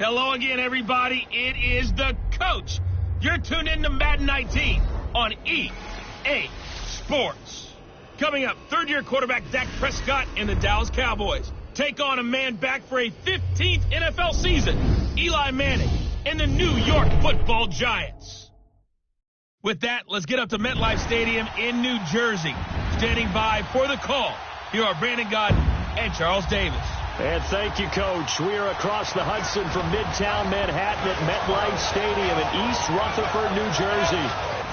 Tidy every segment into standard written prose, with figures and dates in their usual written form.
Hello again, everybody. It is the coach. You're tuned in to Madden 19 on EA Sports. Coming up, third-year quarterback Dak Prescott and the Dallas Cowboys take on a man back for a 15th NFL season, Eli Manning and the New York Football Giants. With that, let's get up to MetLife Stadium in New Jersey. Standing by for the call, here are Brandon Gott and Charles Davis. And thank you, Coach. We are across the Hudson from Midtown Manhattan at MetLife Stadium in East Rutherford, New Jersey.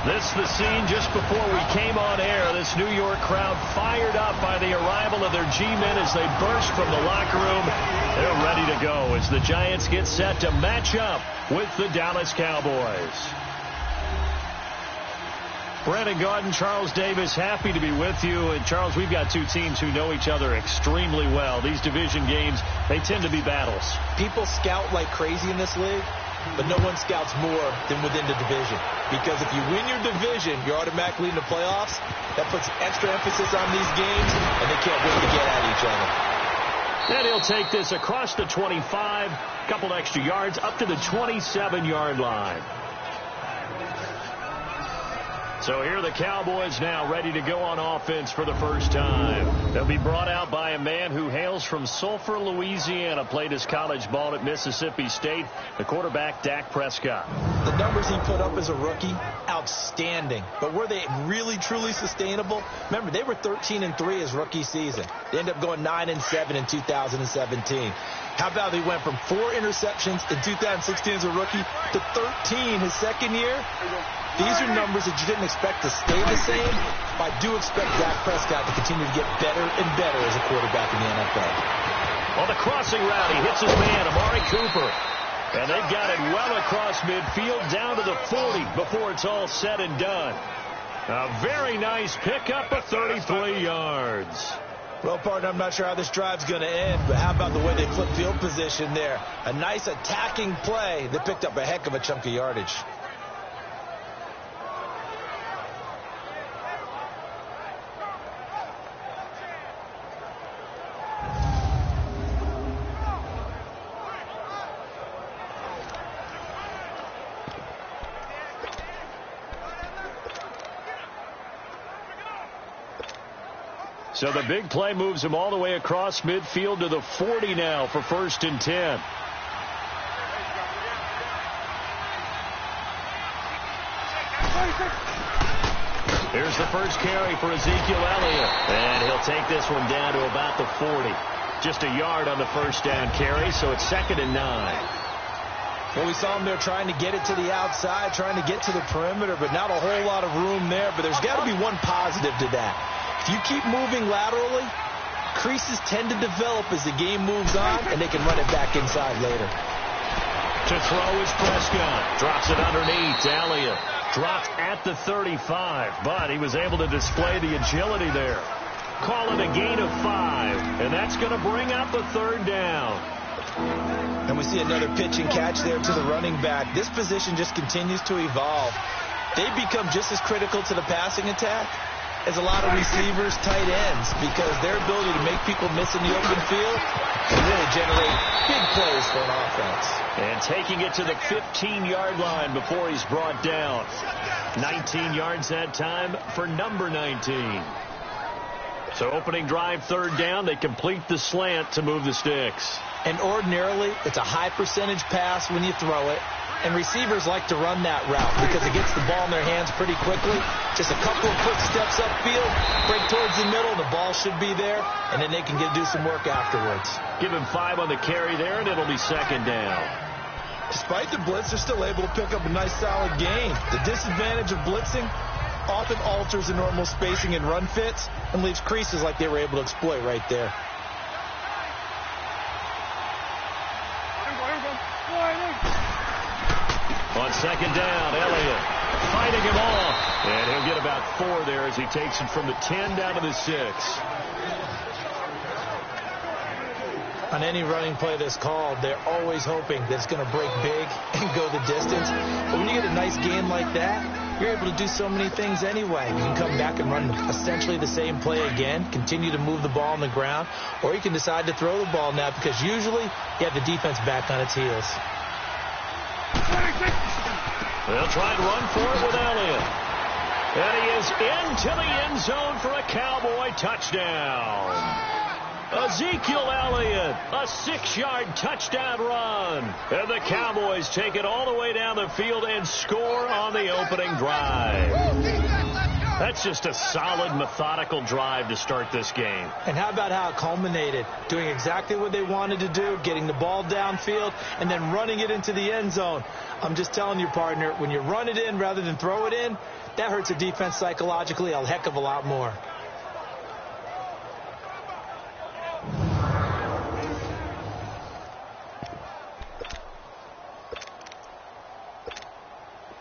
This is the scene just before we came on air. This New York crowd fired up by the arrival of their G-men as they burst from the locker room. They're ready to go as the Giants get set to match up with the Dallas Cowboys. Brandon Gordon, Charles Davis, happy to be with you. And, Charles, we've got two teams who know each other extremely well. These division games, they tend to be battles. People scout like crazy in this league, but no one scouts more than within the division. Because if you win your division, you're automatically in the playoffs. That puts extra emphasis on these games, and they can't wait to get at each other. And he'll take this across the 25, couple extra yards, up to the 27-yard line. So here are the Cowboys now ready to go on offense for the first time. They'll be brought out by a man who hails from Sulphur, Louisiana, played his college ball at Mississippi State, the quarterback Dak Prescott. The numbers he put up as a rookie, outstanding. But were they really, truly sustainable? Remember, they were 13-3 his rookie season. They ended up going 9-7 in 2017. How about he went from 4 interceptions in 2016 as a rookie to 13 his second year? These are numbers that you didn't expect to stay the same, but I do expect Dak Prescott to continue to get better and better as a quarterback in the NFL. On the crossing route, he hits his man, Amari Cooper. And they've got it well across midfield down to the 40 before it's all said and done. A very nice pickup of 33 yards. Well, partner, I'm not sure how this drive's going to end, but how about the way they flip field position there? A nice attacking play that picked up a heck of a chunk of yardage. So the big play moves him all the way across midfield to the 40 now for 1st and 10. Here's the first carry for Ezekiel Elliott. And he'll take this one down to about the 40. Just a yard on the first down carry, so it's 2nd and 9. Well, we saw him there trying to get it to the outside, trying to get to the perimeter, but not a whole lot of room there. But there's got to be one positive to that. If you keep moving laterally, creases tend to develop as the game moves on, and they can run it back inside later. To throw is Prescott. Drops it underneath. Elliott dropped at the 35, but he was able to display the agility there. Call it a gain of 5, and that's going to bring up the 3rd down. And we see another pitch and catch there to the running back. This position just continues to evolve. They become just as critical to the passing attack as a lot of receivers, tight ends, because their ability to make people miss in the open field can really generate big plays for an offense. And taking it to the 15-yard line before he's brought down. 19 yards that time for number 19. So opening drive, 3rd down, they complete the slant to move the sticks. And ordinarily, it's a high percentage pass when you throw it. And receivers like to run that route because it gets the ball in their hands pretty quickly. Just a couple of quick steps upfield, break towards the middle, the ball should be there, and then they can do some work afterwards. Give him 5 on the carry there, and it'll be 2nd down. Despite the blitz, they're still able to pick up a nice solid gain. The disadvantage of blitzing often alters the normal spacing and run fits and leaves creases like they were able to exploit right there. On 2nd down, Elliott fighting him off. And he'll get about 4 there as he takes it from the 10 down to the 6. On any running play that's called, they're always hoping that it's going to break big and go the distance. But when you get a nice gain like that, you're able to do so many things anyway. You can come back and run essentially the same play again, continue to move the ball on the ground, or you can decide to throw the ball now because usually you have the defense back on its heels. They'll try and run for it with Elliott. And he is into the end zone for a Cowboy touchdown. Ezekiel Elliott, a 6-yard touchdown run. And the Cowboys take it all the way down the field and score on the opening drive. That's just a solid, methodical drive to start this game. And how about how it culminated? Doing exactly what they wanted to do, getting the ball downfield, and then running it into the end zone. I'm just telling you, partner, when you run it in rather than throw it in, that hurts a defense psychologically a heck of a lot more.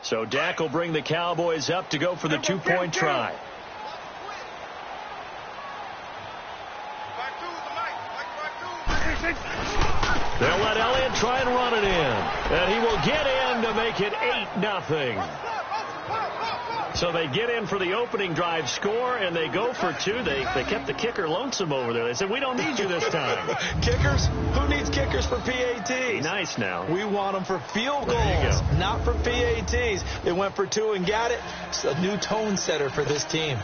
So Dak will bring the Cowboys up to go for the 2-point try. They'll let Elliott try and run it in. And he will get in to make it 8-0. So they get in for the opening drive score, and they go for 2. They kept the kicker lonesome over there. They said, we don't need you this time. Kickers? Who needs kickers for PATs? Be nice now. We want them for field goals, not for PATs. They went for 2 and got it. It's a new tone setter for this team.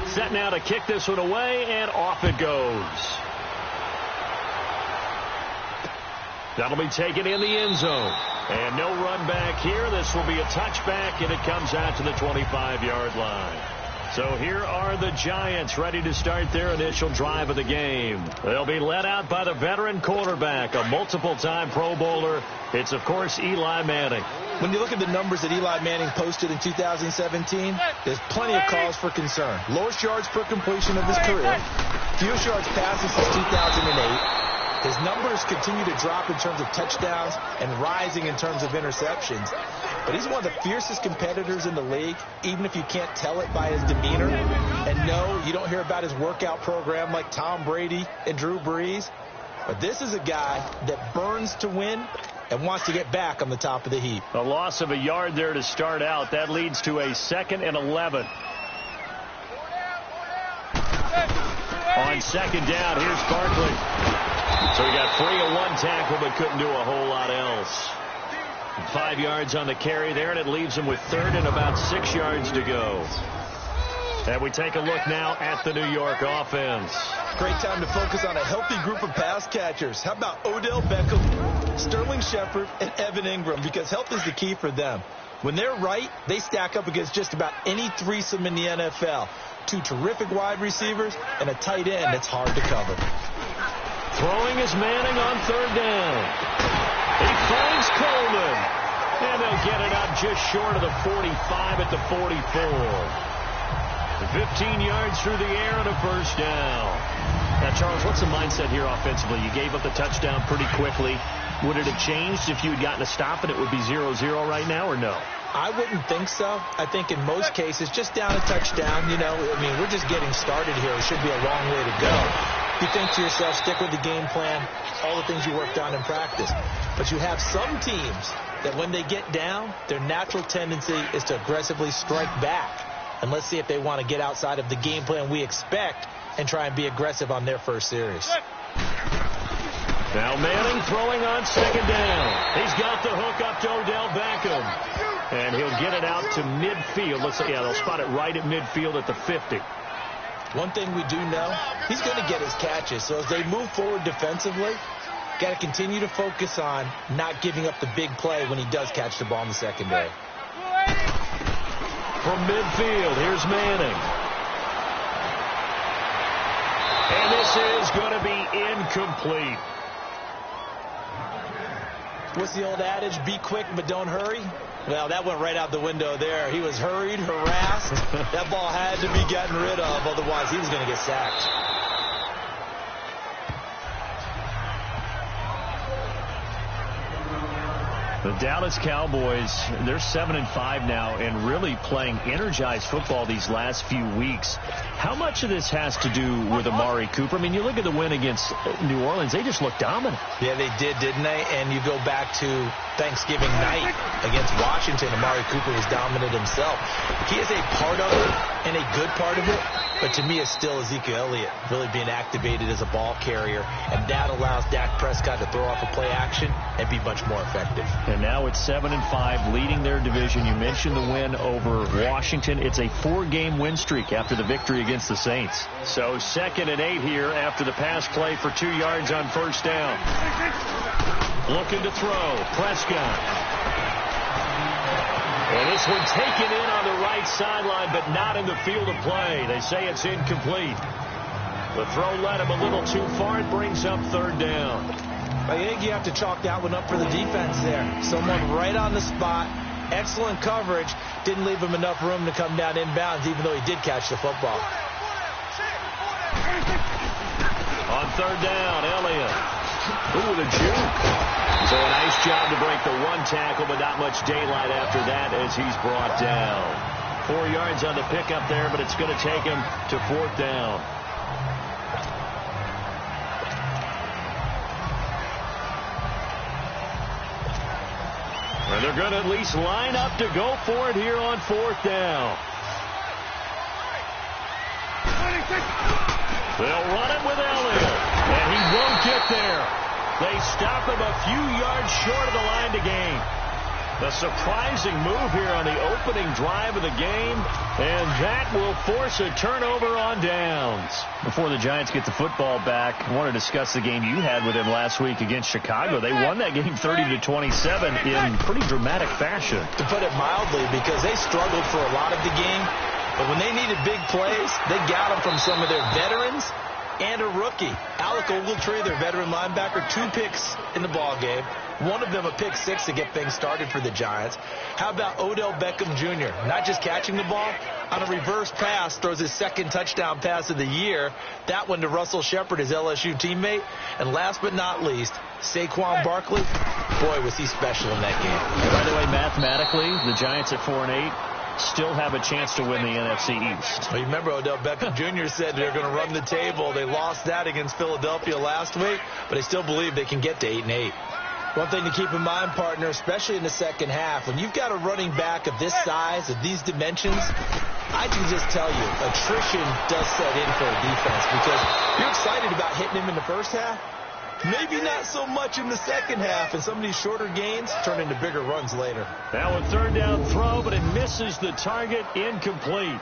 Set now to kick this one away, and off it goes. That'll be taken in the end zone. And no run back here. This will be a touchback, and it comes out to the 25-yard line. So here are the Giants ready to start their initial drive of the game. They'll be led out by the veteran quarterback, a multiple-time Pro Bowler. It's, of course, Eli Manning. When you look at the numbers that Eli Manning posted in 2017, there's plenty of cause for concern. Lowest yards per completion of his career, fewest yards passes since 2008. His numbers continue to drop in terms of touchdowns and rising in terms of interceptions. But he's one of the fiercest competitors in the league, even if you can't tell it by his demeanor. And no, you don't hear about his workout program like Tom Brady and Drew Brees. But this is a guy that burns to win and wants to get back on the top of the heap. A loss of a yard there to start out. That leads to a 2nd and 11. On second down, here's Barkley. So he got free of 1 tackle, but couldn't do a whole lot else. 5 yards on the carry there, and it leaves him with 3rd and about 6 yards to go. And we take a look now at the New York offense. Great time to focus on a healthy group of pass catchers. How about Odell Beckham, Sterling Shepard, and Evan Ingram? Because health is the key for them. When they're right, they stack up against just about any threesome in the NFL. 2 terrific wide receivers and a tight end that's hard to cover. Throwing is Manning on 3rd down. He finds Coleman. And they'll get it out just short of the 45 at the 44. 15 yards through the air and a first down. Now, Charles, what's the mindset here offensively? You gave up the touchdown pretty quickly. Would it have changed if you had gotten a stop and it would be 0-0 right now, or no? I wouldn't think so. I think in most cases, just down a touchdown, we're just getting started here. It should be a long way to go. You think to yourself, stick with the game plan, all the things you worked on in practice. But you have some teams that when they get down, their natural tendency is to aggressively strike back. And let's see if they want to get outside of the game plan we expect and try and be aggressive on their first series. Now Manning throwing on 2nd down. He's got the hook up to Odell Beckham. And he'll get it out to midfield. They'll spot it right at midfield at the 50. One thing we do know, he's going to get his catches. So as they move forward defensively, got to continue to focus on not giving up the big play when he does catch the ball in the secondary. From midfield, here's Manning. And this is going to be incomplete. What's the old adage? Be quick, but don't hurry. Well, that went right out the window there. He was hurried, harassed. That ball had to be gotten rid of, otherwise he was going to get sacked. The Dallas Cowboys, they're 7-5 now and really playing energized football these last few weeks. How much of this has to do with Amari Cooper? I mean, you look at the win against New Orleans, they just looked dominant. Yeah, they did, didn't they? And you go back to Thanksgiving night against Washington. Amari Cooper was dominant himself. He is a part of it and a good part of it, but to me it's still Ezekiel Elliott really being activated as a ball carrier, and that allows Dak Prescott to throw off a play action and be much more effective. And now it's 7-5, leading their division. You mentioned the win over Washington. It's a 4-game win streak after the victory against the Saints. So 2nd and 8 here after the pass play for 2 yards on first down. Looking to throw. Prescott. And this one taken in on the right sideline, but not in the field of play. They say it's incomplete. The throw led him a little too far. It brings up 3rd down. I think you have to chalk that one up for the defense there. Someone right on the spot. Excellent coverage. Didn't leave him enough room to come down inbounds, even though he did catch the football. On 3rd down, Elliott. Ooh, the juke. So a nice job to break the 1 tackle, but not much daylight after that as he's brought down. 4 yards on the pickup there, but it's going to take him to 4th down. And they're going to at least line up to go for it here on 4th down. They'll run it with Elliott, and he won't get there. They stop him a few yards short of the line to gain. A surprising move here on the opening drive of the game, and that will force a turnover on downs. Before the Giants get the football back, I want to discuss the game you had with them last week against Chicago. They won that game 30-27 in pretty dramatic fashion. To put it mildly, because they struggled for a lot of the game, but when they needed big plays, they got them from some of their veterans and a rookie. Alec Ogletree, their veteran linebacker, 2 picks in the ball game. One of them a pick 6 to get things started for the Giants. How about Odell Beckham Jr.? Not just catching the ball, on a reverse pass, throws his 2nd touchdown pass of the year. That one to Russell Shepard, his LSU teammate. And last but not least, Saquon Barkley. Boy, was he special in that game. And by the way, mathematically, the Giants at 4-8 still have a chance to win the NFC East. Well, you remember Odell Beckham Jr. said they're going to run the table. They lost that against Philadelphia last week, but they still believe they can get to 8-8. One thing to keep in mind, partner, especially in the second half, when you've got a running back of this size, of these dimensions, I can just tell you, attrition does set in for a defense, because you're excited about hitting him in the first half. Maybe not so much in the second half, and some of these shorter gains turn into bigger runs later. Now a 3rd down throw, but it misses the target, incomplete.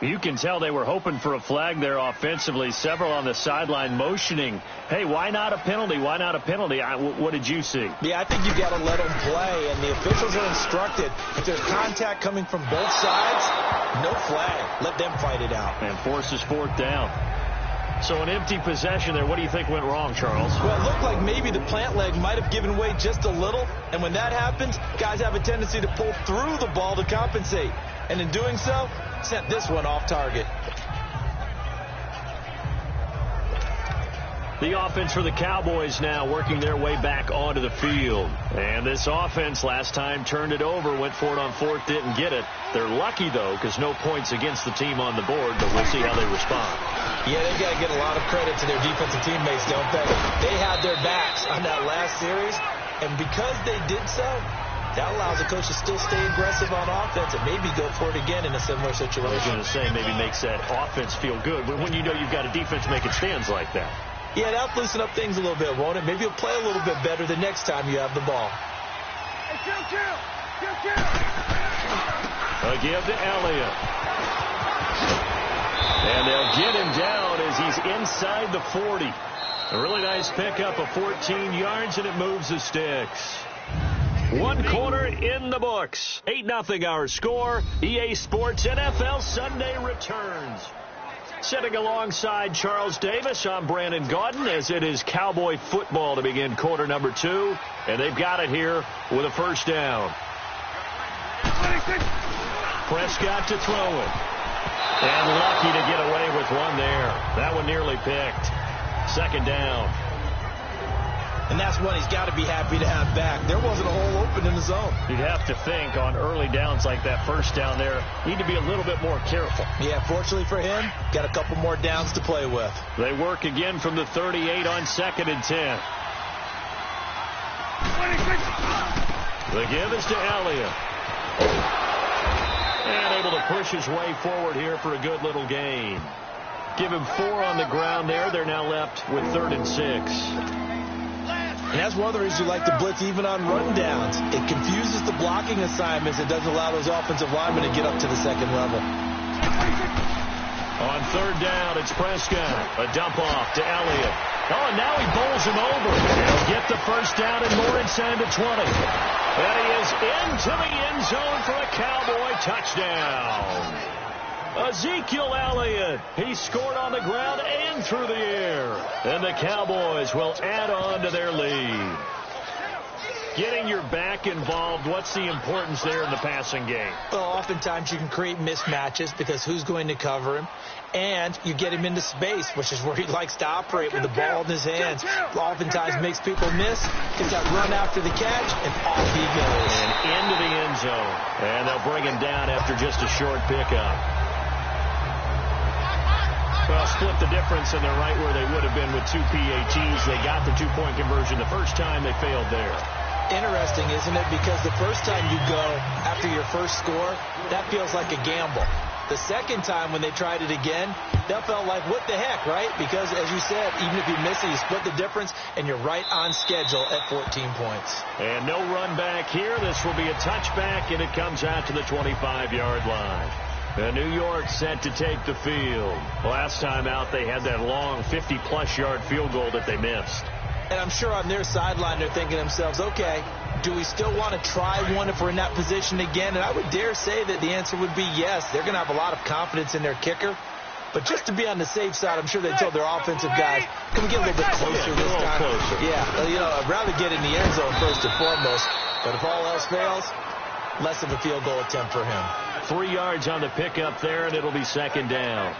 You can tell they were hoping for a flag there offensively. Several on the sideline motioning, hey, why not a penalty? Why not a penalty? What did you see? Yeah, I think you got to let them play, and the officials are instructed, if there's contact coming from both sides, no flag. Let them fight it out. And forces 4th down. So an empty possession there. What do you think went wrong, Charles? Well, it looked like maybe the plant leg might have given way just a little. And when that happens, guys have a tendency to pull through the ball to compensate. And in doing so, sent this one off target. The offense for the Cowboys now working their way back onto the field. And this offense last time turned it over, went for it on 4th, didn't get it. They're lucky, though, because no points against the team on the board, but we'll see how they respond. Yeah, they got to get a lot of credit to their defensive teammates, don't they? They had their backs on that last series, and because they did so, that allows the coach to still stay aggressive on offense and maybe go for it again in a similar situation. I was going to say, maybe makes that offense feel good, but when you know you've got a defense making stands like that. Yeah, that'll loosen up things a little bit, won't it? Maybe you'll play a little bit better the next time you have the ball. A give to Elliott. And they'll get him down as he's inside the 40. A really nice pickup of 14 yards, and it moves the sticks. 1 quarter in the books. 8-0 our score. EA Sports NFL Sunday returns. Sitting alongside Charles Davis, I'm Brandon Gaudin, as it is Cowboy football to begin quarter number 2. And they've got it here with a 1st down. Prescott to throw it. And lucky to get away with one there. That one nearly picked. 2nd down. And that's one he's got to be happy to have back. There wasn't a hole open in the zone. You'd have to think on early downs like that 1st down there, need to be a little bit more careful. Yeah, fortunately for him, got a couple more downs to play with. They work again from the 38 on 2nd and 10. The give is to Elliott. And able to push his way forward here for a good little gain. Give him 4 on the ground there. They're now left with 3rd and 6. And that's one of the reasons you like to blitz even on rundowns. It confuses the blocking assignments. It doesn't allow those offensive linemen to get up to the second level. On 3rd down, it's Prescott. A dump off to Elliott. Oh, and now he bowls him over. He'll get the first down and more inside the 20. And he is into the end zone for a Cowboy touchdown. Ezekiel Elliott. He scored on the ground and through the air. And the Cowboys will add on to their lead. Getting your back involved, what's the importance there in the passing game? Well, oftentimes you can create mismatches because who's going to cover him? And you get him into space, which is where he likes to operate with the ball in his hands. Oftentimes makes people miss, gets that run after the catch, and off he goes. And into the end zone. And they'll bring him down after just a short pickup. Well, split the difference, and they're right where they would have been with 2 PATs. They got the 2-point conversion the first time. They failed there. Interesting, isn't it? Because the first time you go after your first score, that feels like a gamble. The second time when they tried it again, that felt like, what the heck, right? Because, as you said, even if you miss it, you split the difference, and you're right on schedule at 14 points. And no run back here. This will be a touchback, and it comes out to the 25-yard line. And New York set to take the field. Last time out, they had that long 50-plus yard field goal that they missed. And I'm sure on their sideline they're thinking to themselves, okay, do we still want to try one if we're in that position again? And I would dare say that the answer would be yes. They're going to have a lot of confidence in their kicker. But just to be on the safe side, I'm sure they told their offensive guys, can we get a little bit closer this time? Closer. Yeah, you know, I'd rather get in the end zone first and foremost. But if all else fails, less of a field goal attempt for him. 3 yards on the pickup there, and it'll be 2nd down.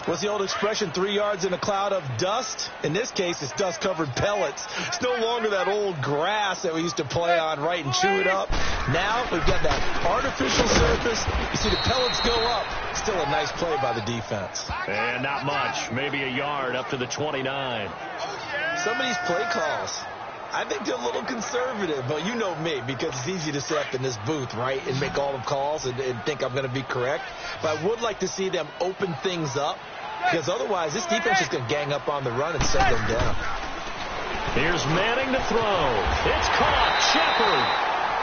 What's the old expression, 3 yards in a cloud of dust? In this case, it's dust-covered pellets. It's no longer that old grass that we used to play on, right, and chew it up. Now we've got that artificial surface. You see the pellets go up. Still a nice play by the defense. And not much, maybe a yard up to the 29. Some of these play calls, I think they're a little conservative, but you know me, because it's easy to sit up in this booth, right, and make all the calls and think I'm going to be correct. But I would like to see them open things up, because otherwise this defense is going to gang up on the run and set them down. Here's Manning to throw. It's caught. Shepard.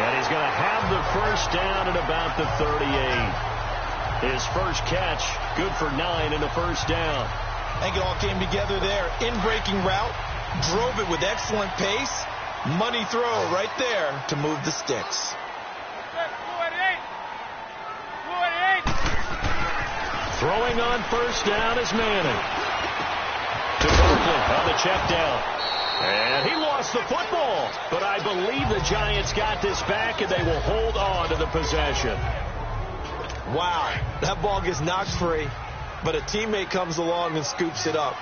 And he's going to have the first down at about the 38. His first catch, good for 9 in the first down. I think it all came together there. In-breaking route. Drove it with excellent pace. Money throw right there to move the sticks. Throwing on first down is Manning. To Barkley on the check down. And he lost the football. But I believe the Giants got this back, and they will hold on to the possession. Wow. That ball gets knocked free, but a teammate comes along and scoops it up.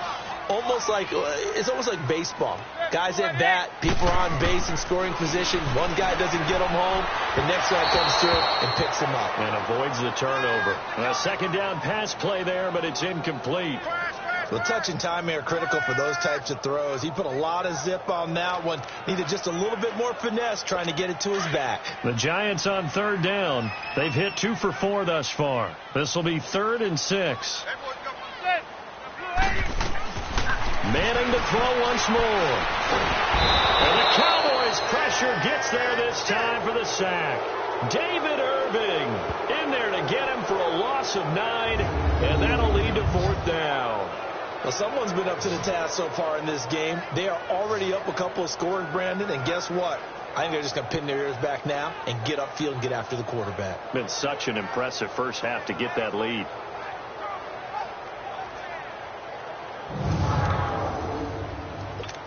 It's almost like baseball. Guys at bat, people are on base in scoring position. One guy doesn't get them home. The next guy comes through and picks them up. And avoids the turnover. A 2nd down pass play there, but it's incomplete. The touch and time are critical for those types of throws. He put a lot of zip on that one. Needed just a little bit more finesse trying to get it to his back. The Giants on 3rd down. They've hit 2 for 4 thus far. This will be 3rd and 6. Manning to throw once more. And the Cowboys pressure gets there this time for the sack. David Irving in there to get him for a loss of 9, and that'll lead to 4th down. Well, someone's been up to the task so far in this game. They are already up a couple of scores, Brandon, and guess what? I think they're just going to pin their ears back now and get upfield and get after the quarterback. Been such an impressive first half to get that lead.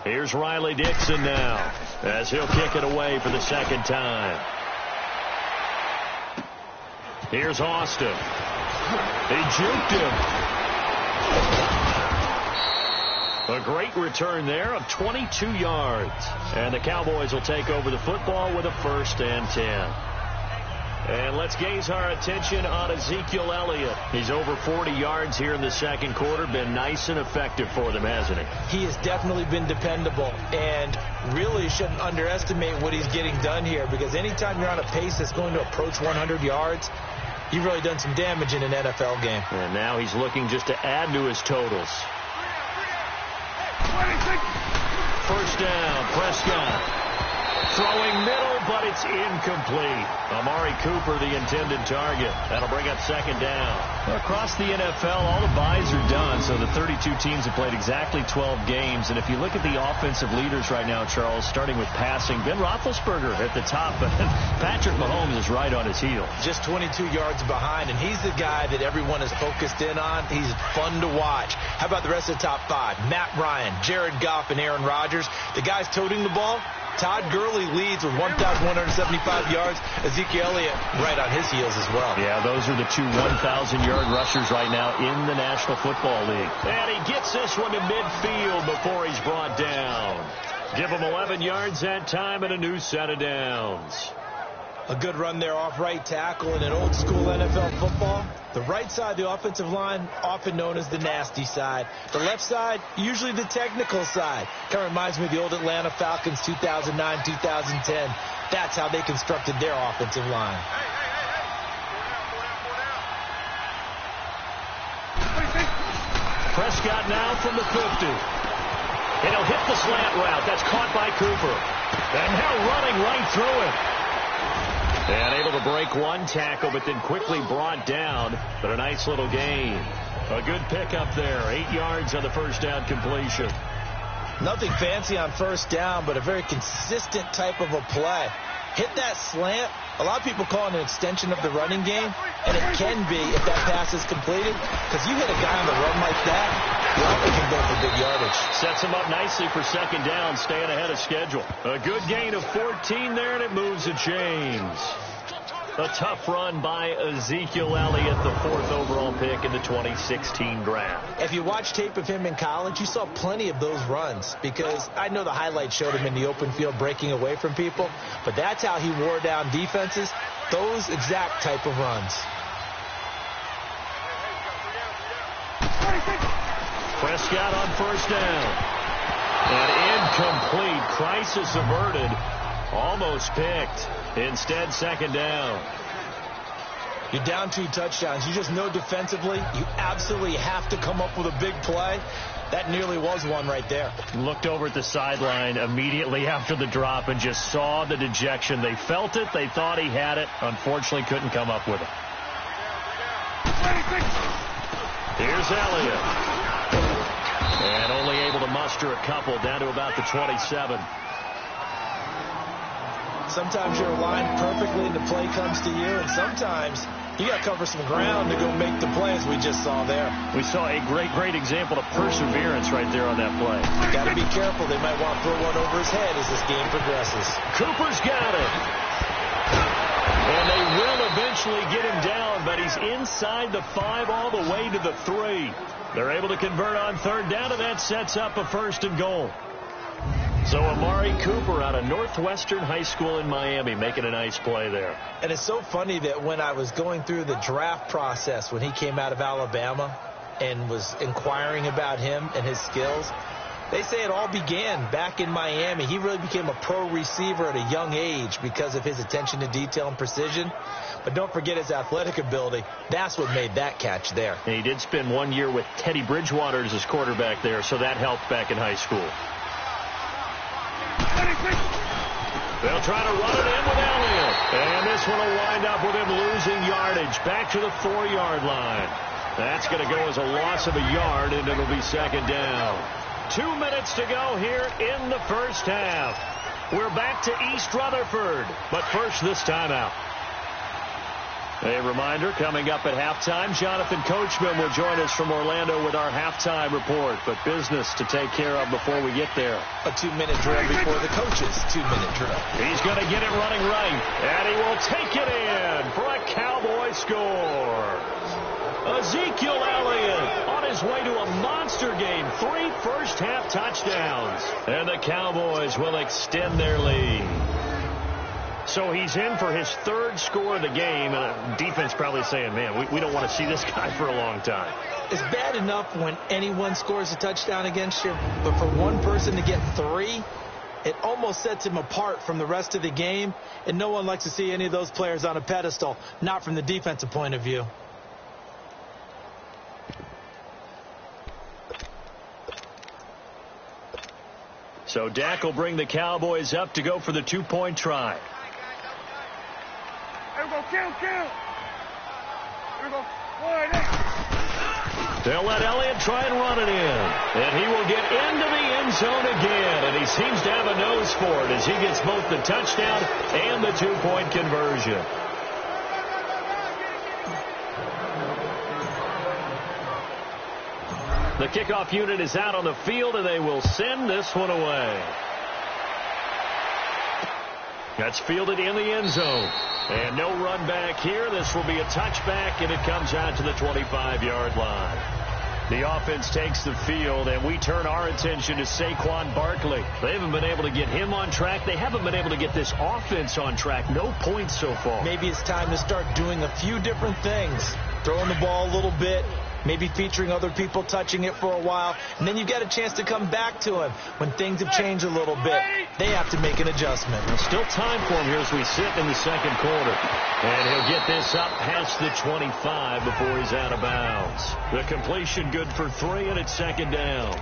Here's Riley Dixon now, as he'll kick it away for the 2nd time. Here's Austin. He juked him. A great return there of 22 yards. And the Cowboys will take over the football with a 1st and 10. And let's gaze our attention on Ezekiel Elliott. He's over 40 yards here in the second quarter. Been nice and effective for them, hasn't he? He has definitely been dependable, and really shouldn't underestimate what he's getting done here, because anytime you're on a pace that's going to approach 100 yards, you've really done some damage in an NFL game. And now he's looking just to add to his totals. First down, Prescott. Throwing middle, but it's incomplete. Amari Cooper, the intended target. That'll bring up second down. Well, across the NFL, all the byes are done, so the 32 teams have played exactly 12 games. And if you look at the offensive leaders right now, Charles, starting with passing, Ben Roethlisberger at the top, but Patrick Mahomes is right on his heels. Just 22 yards behind, and he's the guy that everyone is focused in on. He's fun to watch. How about the rest of the top five? Matt Ryan, Jared Goff, and Aaron Rodgers. The guys toting the ball. Todd Gurley leads with 1,175 yards. Ezekiel Elliott right on his heels as well. Yeah, those are the two 1,000-yard rushers right now in the National Football League. And he gets this one to midfield before he's brought down. Give him 11 yards that time and a new set of downs. A good run there off right tackle in an old-school NFL football. The right side of the offensive line, often known as the nasty side. The left side, usually the technical side. Kind of reminds me of the old Atlanta Falcons 2009-2010. That's how they constructed their offensive line. Prescott now from the 50. And he'll hit the slant route. That's caught by Cooper. And now running right through it. And able to break one tackle, but then quickly brought down. But a nice little gain. A good pickup there. 8 yards on the first down completion. Nothing fancy on first down, but a very consistent type of a play. Hit that slant. A lot of people call it an extension of the running game, and it can be if that pass is completed, because you hit a guy on the run like that, you often can go for big yardage. Sets him up nicely for second down, staying ahead of schedule. A good gain of 14 there, and it moves the chains. A tough run by Ezekiel Elliott, the 4th overall pick in the 2016 draft. If you watch tape of him in college, you saw plenty of those runs, because I know the highlights showed him in the open field breaking away from people, but that's how he wore down defenses, those exact type of runs. Prescott on first down. And incomplete. Crisis averted. Almost picked. Instead, second down. You're down 2 touchdowns. You just know defensively you absolutely have to come up with a big play. That nearly was one right there. Looked over at the sideline immediately after the drop and just saw the dejection. They felt it. They thought he had it. Unfortunately, couldn't come up with it. Here's Elliott. And only able to muster a couple down to about the 27. Sometimes you're aligned perfectly and the play comes to you, and sometimes you got to cover some ground to go make the play, as we just saw there. We saw a great example of perseverance right there on that play. Got to be careful. They might want to throw one over his head as this game progresses. Cooper's got it. And they will eventually get him down, but he's inside the 5 all the way to the 3. They're able to convert on third down, and that sets up a 1st and goal. So Amari Cooper out of Northwestern High School in Miami making a nice play there. And it's so funny that when I was going through the draft process when he came out of Alabama and was inquiring about him and his skills, they say it all began back in Miami. He really became a pro receiver at a young age because of his attention to detail and precision. But don't forget his athletic ability. That's what made that catch there. And he did spend 1 year with Teddy Bridgewater as his quarterback there, so that helped back in high school. They'll try to run it in with Elliott. And this one will wind up with him losing yardage back to the 4-yard line. That's going to go as a loss of a yard, and it'll be second down. 2 minutes to go here in the first half. We're back to East Rutherford, but first this timeout. A reminder, coming up at halftime, Jonathan Coachman will join us from Orlando with our halftime report. But business to take care of before we get there. A 2-minute drill before the coach's 2-minute drill. He's going to get it running right, and he will take it in for a Cowboy score. Ezekiel Elliott on his way to a monster game. 3 first-half touchdowns. And the Cowboys will extend their lead. So he's in for his third score of the game, and defense probably saying, man, we don't want to see this guy for a long time. It's bad enough when anyone scores a touchdown against you, but for one person to get 3, it almost sets him apart from the rest of the game, and no one likes to see any of those players on a pedestal, not from the defensive point of view. So Dak will bring the Cowboys up to go for the 2-point try. Here we go, kill. Here we go. 1, 8. They'll let Elliott try and run it in. And he will get into the end zone again. And he seems to have a nose for it as he gets both the touchdown and the 2-point conversion. The kickoff unit is out on the field, and they will send this one away. That's fielded in the end zone. And no run back here. This will be a touchback, and it comes out to the 25-yard line. The offense takes the field, and we turn our attention to Saquon Barkley. They haven't been able to get him on track. They haven't been able to get this offense on track. No points so far. Maybe it's time to start doing a few different things. Throwing the ball a little bit, maybe featuring other people touching it for a while, and then you get a chance to come back to him when things have changed a little bit. They have to make an adjustment. There's still time for him here as we sit in the second quarter. And he'll get this up past the 25 before he's out of bounds. The completion good for 3, and it's second down.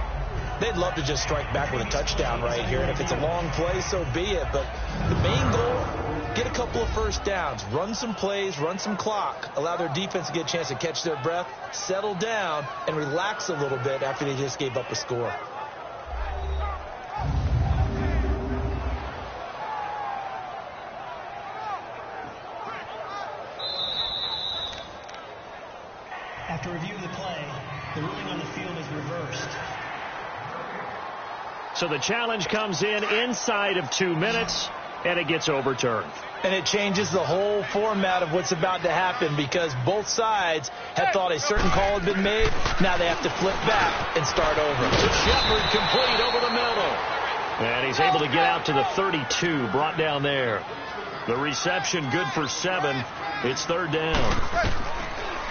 They'd love to just strike back with a touchdown right here, and if it's a long play, so be it. But the main goal, get a couple of first downs, run some plays, run some clock, allow their defense to get a chance to catch their breath, settle down, and relax a little bit after they just gave up a score. After reviewing the play, the ruling on the field is reversed. So the challenge comes in inside of 2 minutes, and it gets overturned. And it changes the whole format of what's about to happen because both sides had thought a certain call had been made. Now they have to flip back and start over. To Shepard, complete over the middle. And he's able to get out to the 32, brought down there. The reception good for 7. It's third down.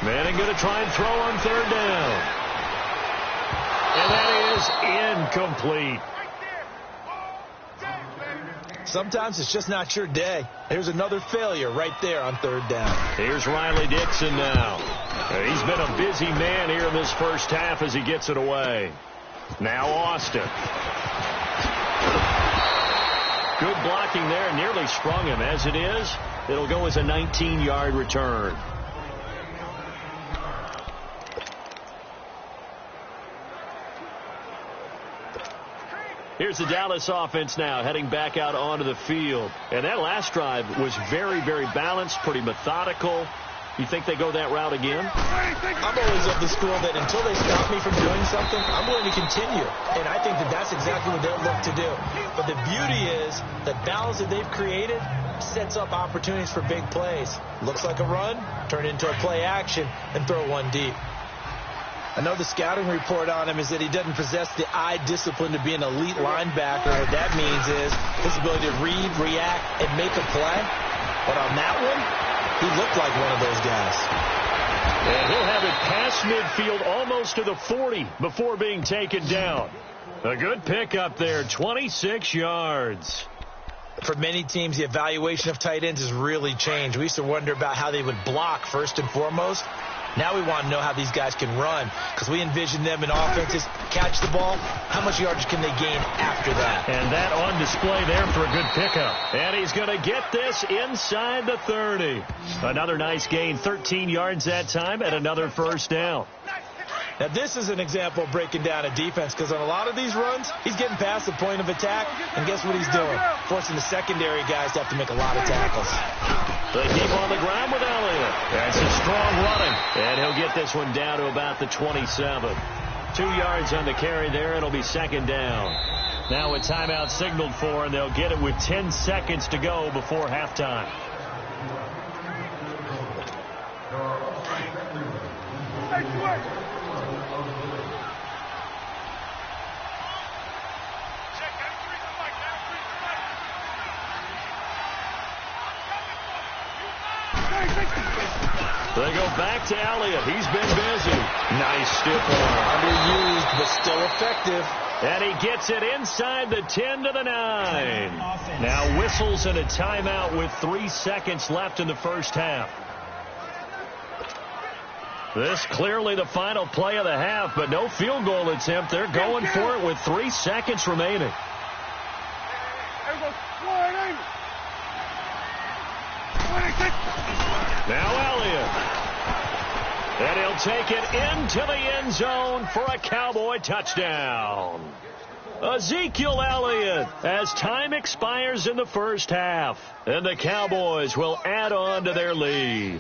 Manning going to try and throw on third down. And that is incomplete. Sometimes it's just not your day. There's another failure right there on third down. Here's Riley Dixon now. He's been a busy man here in this first half as he gets it away. Now Austin. Good blocking there. Nearly sprung him. As it is, it'll go as a 19-yard return. Here's the Dallas offense now heading back out onto the field. And that last drive was very, very balanced, pretty methodical. You think they go that route again? I'm always of the school that until they stop me from doing something, I'm going to continue. And I think that that's exactly what they'll look to do. But the beauty is the balance that they've created sets up opportunities for big plays. Looks like a run, turn it into a play action, and throw one deep. I know the scouting report on him is that he doesn't possess the eye discipline to be an elite linebacker. What that means is his ability to read, react, and make a play. But on that one, he looked like one of those guys. And he'll have it past midfield almost to the 40 before being taken down. A good pickup there, 26 yards. For many teams, the evaluation of tight ends has really changed. We used to wonder about how they would block first and foremost. Now we want to know how these guys can run because we envision them in offenses catch the ball. How much yardage can they gain after that? And that on display there for a good pickup. And he's going to get this inside the 30. Another nice gain, 13 yards that time, and another first down. Now, this is an example of breaking down a defense because on a lot of these runs, he's getting past the point of attack, and guess what he's doing? Forcing the secondary guys to have to make a lot of tackles. They keep on the ground with Elliott. That's a strong running, and he'll get this one down to about the 27. 2 yards on the carry there, and it'll be second down. Now a timeout signaled for, and they'll get it with 10 seconds to go before halftime. They go back to Elliott. He's been busy. Nice stiff arm. Underused, but still effective. And he gets it inside the 10 to the 9. Now whistles and a timeout with 3 seconds left in the first half. This clearly the final play of the half, but no field goal attempt. They're going for it with 3 seconds remaining. Now Elliott. And he'll take it into the end zone for a Cowboy touchdown. Ezekiel Elliott as time expires in the first half. And the Cowboys will add on to their lead.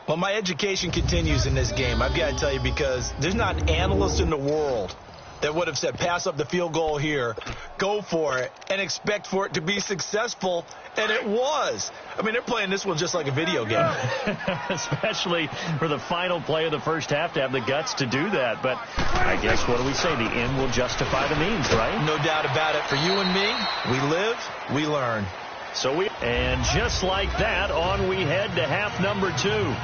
Well, my education continues in this game. I've got to tell you, because there's not an analyst in the world that would have said pass up the field goal here, go for it, and expect for it to be successful, and it was. I mean, they're playing this one just like a video game. Especially for the final play of the first half to have the guts to do that. But I guess, what do we say? The end will justify the means, right? No doubt about it. For you and me, we live, we learn. And just like that, on we head to half number 2.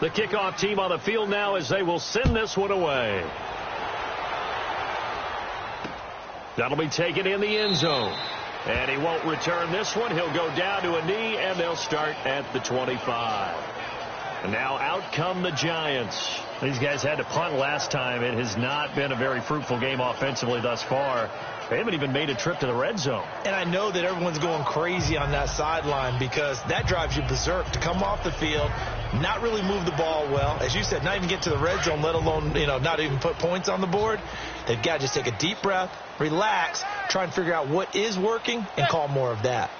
The kickoff team on the field now as they will send this one away. That'll be taken in the end zone. And he won't return this one. He'll go down to a knee, and they'll start at the 25. And now out come the Giants. These guys had to punt last time. It has not been a very fruitful game offensively thus far. They haven't even made a trip to the red zone. And I know that everyone's going crazy on that sideline, because that drives you berserk to come off the field, not really move the ball well. As you said, not even get to the red zone, let alone, not even put points on the board. They've got to just take a deep breath, relax, try and figure out what is working, and call more of that.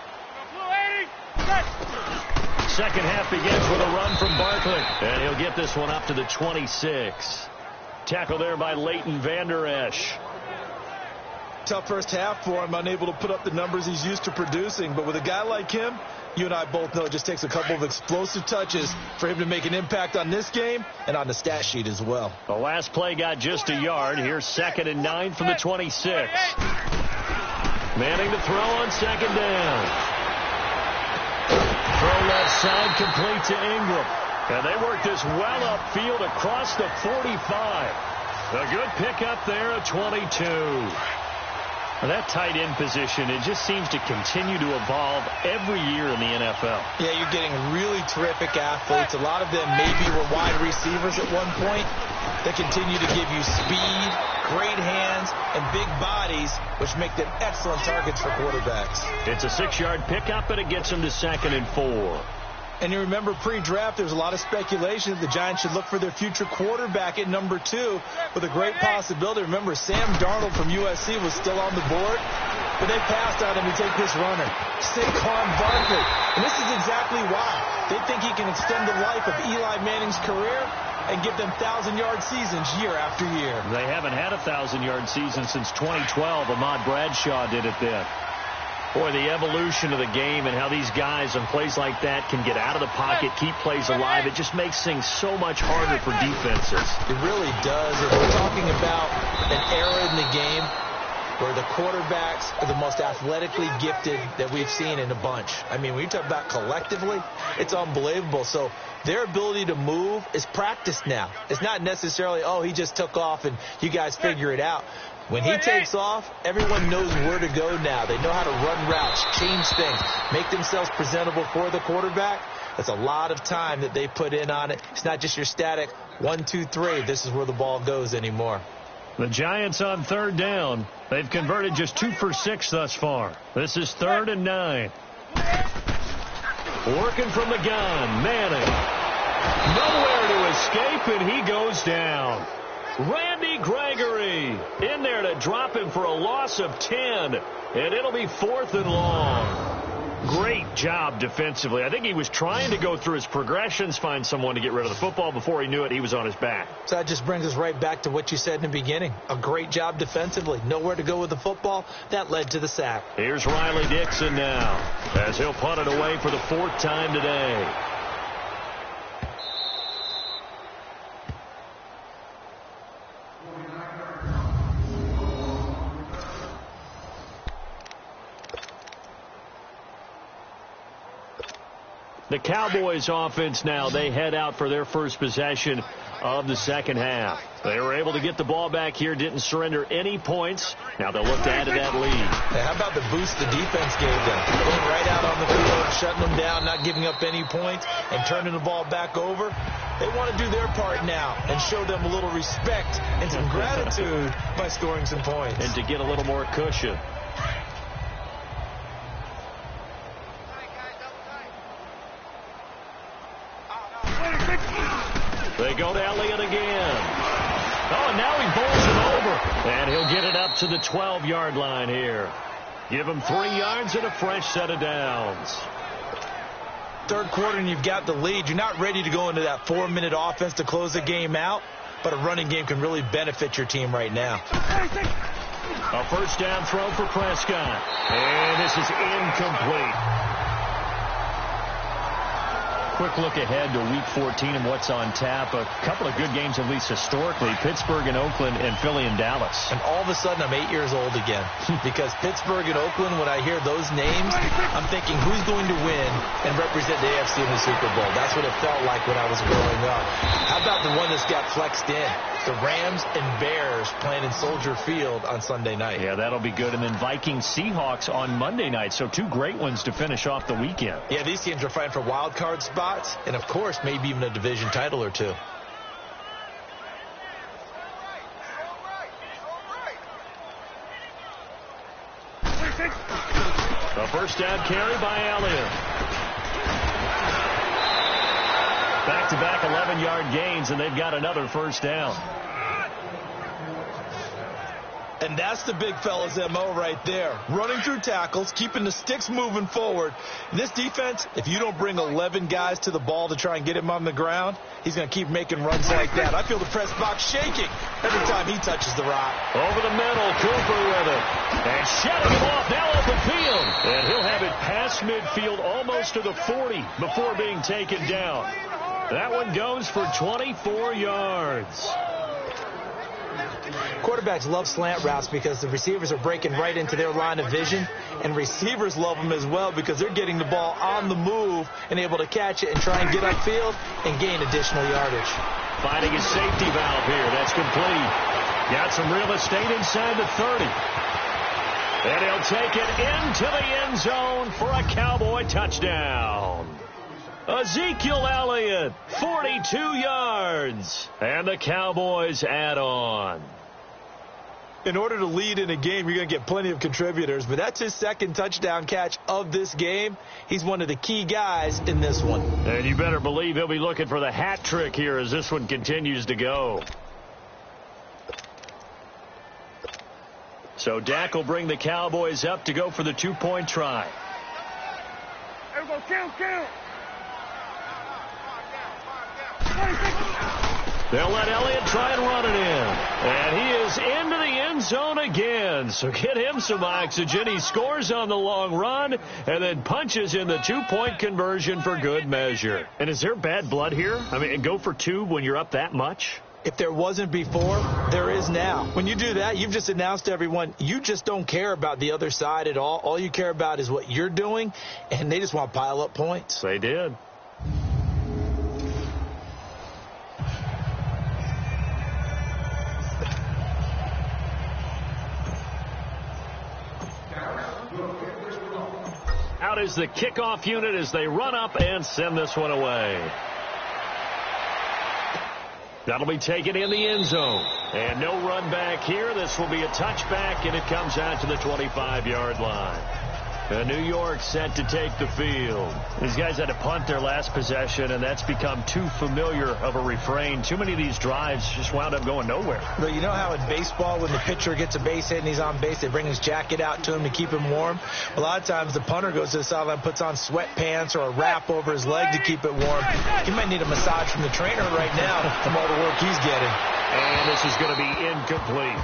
Second half begins with a run from Barkley. And he'll get this one up to the 26. Tackle there by Leighton Vander Esch. Tough first half for him, unable to put up the numbers he's used to producing. But with a guy like him, you and I both know it just takes a couple of explosive touches for him to make an impact on this game and on the stat sheet as well. The last play got just a yard. Here's 2nd and 9 from the 26. Manning to throw on second down. Throw left side, complete to Ingram. And they work this well upfield across the 45. A good pickup there at 22. That tight end position, it just seems to continue to evolve every year in the NFL. Yeah, you're getting really terrific athletes. A lot of them maybe were wide receivers at one point. They continue to give you speed, great hands, and big bodies, which make them excellent targets for quarterbacks. It's a 6-yard pickup, and it gets them to 2nd and 4. And you remember pre-draft, there was a lot of speculation that the Giants should look for their future quarterback at number 2 with a great possibility. Remember, Sam Darnold from USC was still on the board, but they passed on him to take this runner, Saquon Barkley. And this is exactly why. They think he can extend the life of Eli Manning's career and give them 1,000-yard seasons year after year. They haven't had a 1,000-yard season since 2012. Ahmad Bradshaw did it then. Boy, the evolution of the game and how these guys on plays like that can get out of the pocket, keep plays alive, it just makes things so much harder for defenses. It really does. And we're talking about an era in the game where the quarterbacks are the most athletically gifted that we've seen in a bunch. I mean, when you talk about collectively, it's unbelievable. So their ability to move is practiced now. It's not necessarily, oh, he just took off and you guys figure it out. When he takes off, everyone knows where to go now. They know how to run routes, change things, make themselves presentable for the quarterback. That's a lot of time that they put in on it. It's not just your static 1, 2, 3. This is where the ball goes anymore. The Giants on 3rd down. They've converted just 2 for 6 thus far. This is 3rd and 9. Working from the gun, Manning. Nowhere to escape, and he goes down. Randy Gregory in there to drop him for a loss of 10, and it'll be 4th and long. Great job defensively. I think he was trying to go through his progressions, find someone to get rid of the football. Before he knew it, he was on his back. So that just brings us right back to what you said in the beginning. A great job defensively. Nowhere to go with the football. That led to the sack. Here's Riley Dixon now as he'll punt it away for the 4th time today. The Cowboys offense now, they head out for their first possession of the second half. They were able to get the ball back here, didn't surrender any points. Now they'll look to add to that lead. Hey, how about the boost the defense gave them? Going right out on the field, shutting them down, not giving up any points, and turning the ball back over. They want to do their part now and show them a little respect and some gratitude by scoring some points. And to get a little more cushion. They go to Elliott again. Oh, and now he bowls it over. And he'll get it up to the 12-yard line here. Give him 3 yards and a fresh set of downs. Third quarter and you've got the lead. You're not ready to go into that 4-minute offense to close the game out, but a running game can really benefit your team right now. A first down throw for Prescott. And this is incomplete. Quick look ahead to Week 14 and what's on tap. A couple of good games, at least historically. Pittsburgh and Oakland and Philly and Dallas. And all of a sudden, I'm 8 years old again. Because Pittsburgh and Oakland, when I hear those names, I'm thinking, who's going to win and represent the AFC in the Super Bowl? That's what it felt like when I was growing up. How about the one that's got flexed in? The Rams and Bears playing in Soldier Field on Sunday night. Yeah, that'll be good. And then Vikings-Seahawks on Monday night. So 2 great ones to finish off the weekend. Yeah, these teams are fighting for wild card spots. And, of course, maybe even a division title or 2. A first down carry by Elliott. Back-to-back 11-yard gains, and they've got another first down. And that's the big fella's MO right there. Running through tackles, keeping the sticks moving forward. In this defense, if you don't bring 11 guys to the ball to try and get him on the ground, he's going to keep making runs like that. I feel the press box shaking every time he touches the rock. Over the middle, Cooper with it. And shutting him off now off the field. And he'll have it past midfield almost to the 40 before being taken down. That one goes for 24 yards. Quarterbacks love slant routes because the receivers are breaking right into their line of vision, and receivers love them as well because they're getting the ball on the move and able to catch it and try and get upfield and gain additional yardage. Finding his safety valve here. That's complete. Got some real estate inside the 30. And he'll take it into the end zone for a Cowboy touchdown. Ezekiel Elliott, 42 yards. And the Cowboys add on. In order to lead in a game, you're going to get plenty of contributors, but that's his second touchdown catch of this game. He's one of the key guys in this one. And you better believe he'll be looking for the hat trick here as this one continues to go. So Dak will bring the Cowboys up to go for the 2-point try. Everybody count. They'll let Elliott try and run it in. And he is into the end zone again. So get him some oxygen. He scores on the long run and then punches in the 2-point conversion for good measure. And is there bad blood here? I mean, go for 2 when you're up that much? If there wasn't before, there is now. When you do that, you've just announced to everyone, you just don't care about the other side at all. All you care about is what you're doing, and they just want to pile up points. They did. Out is the kickoff unit as they run up and send this one away. That'll be taken in the end zone. And no run back here. This will be a touchback, and it comes out to the 25-yard line. New York set to take the field. These guys had to punt their last possession, and that's become too familiar of a refrain. Too many of these drives just wound up going nowhere. But you know how in baseball, when the pitcher gets a base hit and he's on base, they bring his jacket out to him to keep him warm? A lot of times the punter goes to the sideline, puts on sweatpants or a wrap over his leg to keep it warm. He might need a massage from the trainer right now from all the work he's getting. And this is going to be incomplete.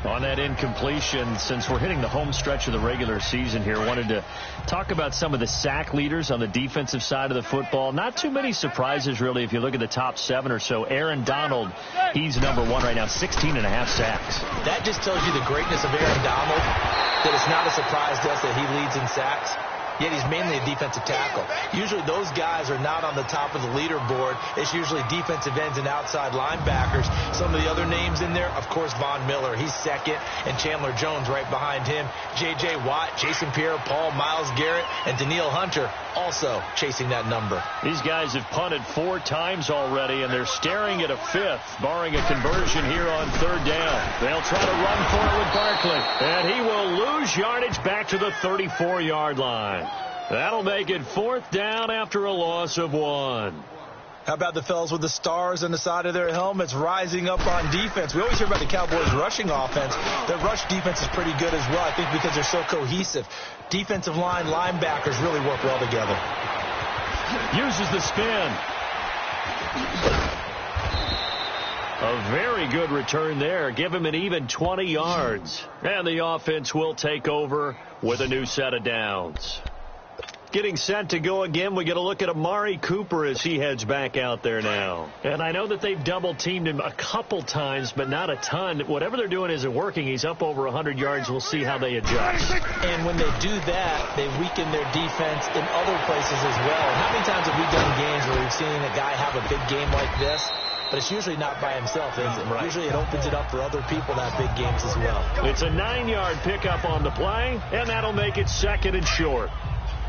On that incompletion, since we're hitting the home stretch of the regular season here, wanted to talk about some of the sack leaders on the defensive side of the football. Not too many surprises, really, if you look at the top 7 or so. Aaron Donald, he's #1 right now, 16.5 sacks. That just tells you the greatness of Aaron Donald, that it's not a surprise to us that he leads in sacks. yet he's mainly a defensive tackle. Usually those guys are not on the top of the leaderboard. It's usually defensive ends and outside linebackers. Some of the other names in there, of course, Von Miller. He's second, and Chandler Jones right behind him. J.J. Watt, Jason Pierre-Paul, Myles Garrett, and Daniil Hunter also chasing that number. These guys have punted 4 times already, and they're staring at a 5th, barring a conversion here on 3rd down. They'll try to run for it with Barkley, and he will lose yardage back to the 34-yard line. That'll make it 4th down after a loss of 1. How about the fellas with the stars on the side of their helmets rising up on defense? We always hear about the Cowboys' rushing offense. Their rush defense is pretty good as well, I think, because they're so cohesive. Defensive line linebackers really work well together. Uses the spin. A very good return there. Give him an even 20 yards. And the offense will take over with a new set of downs. Getting set to go again, we get a look at Amari Cooper as he heads back out there now. And I know that they've double-teamed him a couple times, but not a ton. Whatever they're doing isn't working. He's up over 100 yards. We'll see how they adjust. And when they do that, they weaken their defense in other places as well. And how many times have we done games where we've seen a guy have a big game like this? But it's usually not by himself, is it? Right. Usually it opens it up for other people to have big games as well. It's a 9-yard pickup on the play, and that'll make it 2nd and short.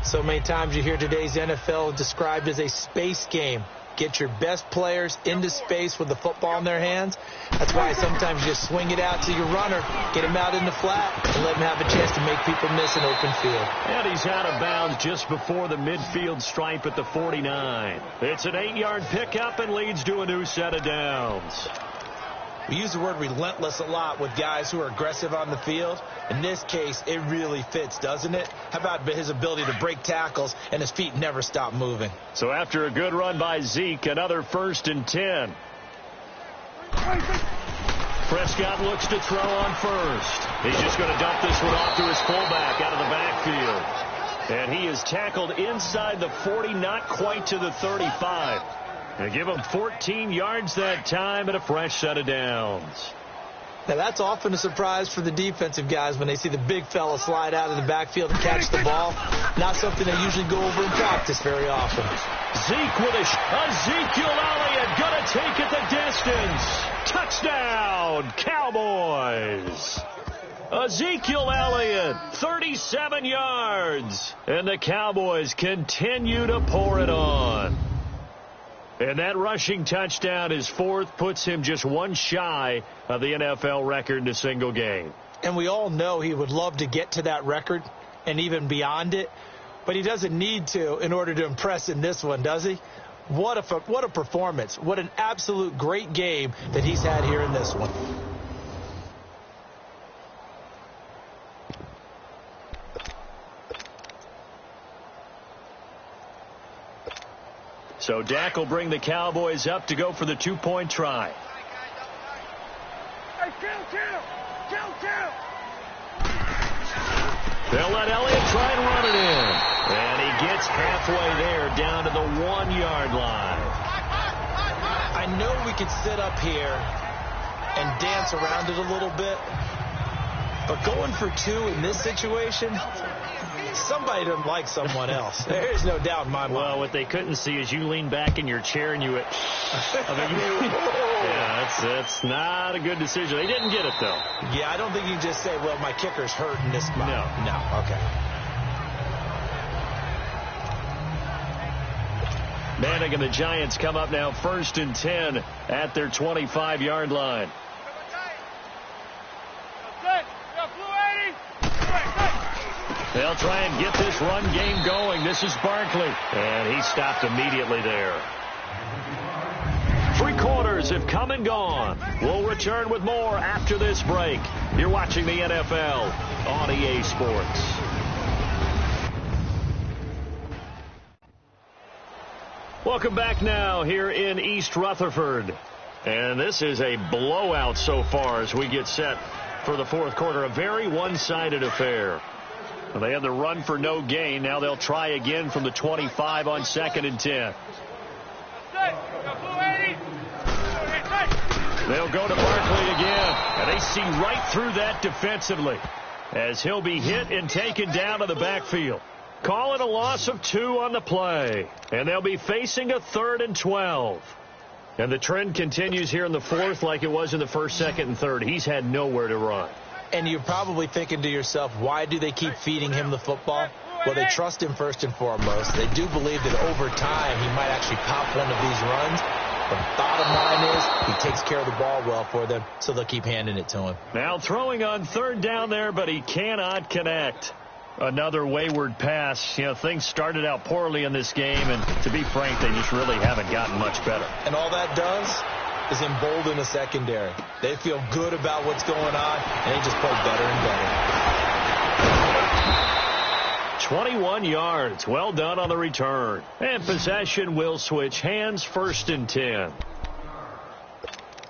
So many times you hear today's NFL described as a space game. Get your best players into space with the football in their hands. That's why sometimes you just swing it out to your runner, get him out in the flat, and let him have a chance to make people miss an open field. And he's out of bounds just before the midfield stripe at the 49. It's an 8-yard pickup and leads to a new set of downs. We use the word relentless a lot with guys who are aggressive on the field. In this case, it really fits, doesn't it? How about his ability to break tackles and his feet never stop moving? So after a good run by Zeke, another 1st and 10. Prescott looks to throw on first. He's just going to dump this one off to his fullback out of the backfield. And he is tackled inside the 40, not quite to the 35. And give him 14 yards that time and a fresh set of downs. Now, that's often a surprise for the defensive guys when they see the big fella slide out of the backfield and catch the ball. Not something they usually go over in practice very often. Zeke with Ezekiel Elliott going to take it the distance. Touchdown, Cowboys. Ezekiel Elliott, 37 yards. And the Cowboys continue to pour it on. And that rushing touchdown, his 4th, puts him just 1 shy of the NFL record in a single game. And we all know he would love to get to that record and even beyond it, but he doesn't need to in order to impress in this one, does he? What a performance. What an absolute great game that he's had here in this one. So Dak will bring the Cowboys up to go for the 2-point try. Hey, kill. They'll let Elliott try and run it in. And he gets halfway there down to the 1-yard line. I know we could sit up here and dance around it a little bit, but going for 2 in this situation, somebody doesn't like someone else. There's no doubt in my mind. Well, what they couldn't see is you lean back in your chair and you went, yeah, that's not a good decision. They didn't get it, though. Yeah, I don't think you can just say, well, my kicker's hurt in this spot. No, okay. Manning and the Giants come up now 1st and 10 at their 25-yard line. They'll try and get this run game going. This is Barkley. And he stopped immediately there. 3 quarters have come and gone. We'll return with more after this break. You're watching the NFL on EA Sports. Welcome back now here in East Rutherford. And this is a blowout so far as we get set for the 4th quarter. A very one-sided affair. Well, they had the run for no gain. Now they'll try again from the 25 on 2nd and 10. They'll go to Barkley again. And they see right through that defensively as he'll be hit and taken down to the backfield. Call it a loss of 2 on the play. And they'll be facing a 3rd and 12. And the trend continues here in the 4th like it was in the 1st, 2nd, and 3rd. He's had nowhere to run. And you're probably thinking to yourself, why do they keep feeding him the football? Well, they trust him first and foremost. They do believe that over time he might actually pop one of these runs. But the bottom line is he takes care of the ball well for them, so they'll keep handing it to him. Now throwing on 3rd down there, but he cannot connect. Another wayward pass. You know, things started out poorly in this game, and to be frank, they just really haven't gotten much better. And all that does is embolden the secondary. They feel good about what's going on, and they just play better and better. 21 yards. Well done on the return. And possession will switch hands. 1st and 10.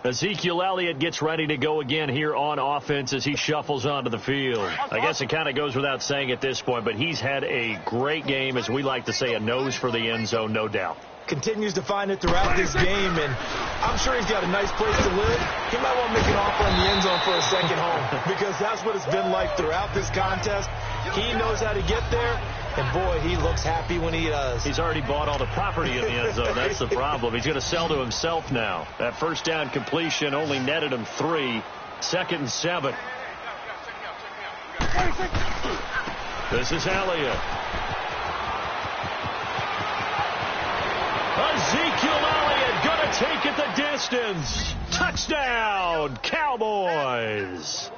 Ezekiel Elliott gets ready to go again here on offense as he shuffles onto the field. I guess it kind of goes without saying at this point, but he's had a great game, as we like to say, a nose for the end zone, no doubt. Continues to find it throughout this game, and I'm sure he's got a nice place to live. He might want to make an offer in the end zone for a second home, because that's what it's been like throughout this contest. He knows how to get there, and boy, he looks happy when he does. He's already bought all the property in the end zone. That's the problem. He's going to sell to himself now. That 1st down completion only netted him 3. 2nd and 7. This is Elliott. Ezekiel Elliott going to take it the distance. Touchdown, Cowboys.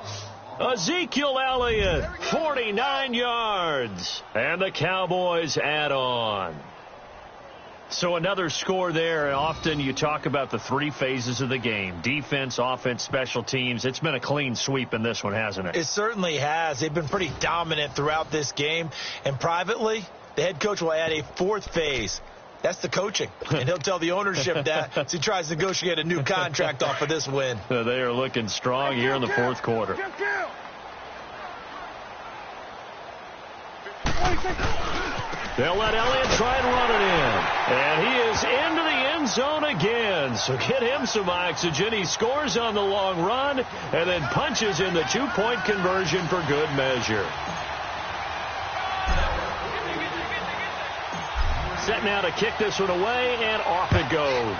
Ezekiel Elliott, 49 yards. And the Cowboys add on. So another score there. And often you talk about the 3 phases of the game. Defense, offense, special teams. It's been a clean sweep in this one, hasn't it? It certainly has. They've been pretty dominant throughout this game. And privately, the head coach will add a 4th phase. That's the coaching. And he'll tell the ownership that as he tries to negotiate a new contract off of this win. They are looking strong here in the 4th quarter. They'll let Elliott try and run it in. And he is into the end zone again. So get him some oxygen. He scores on the long run and then punches in the 2-point conversion for good measure. Set now to kick this one away, and off it goes.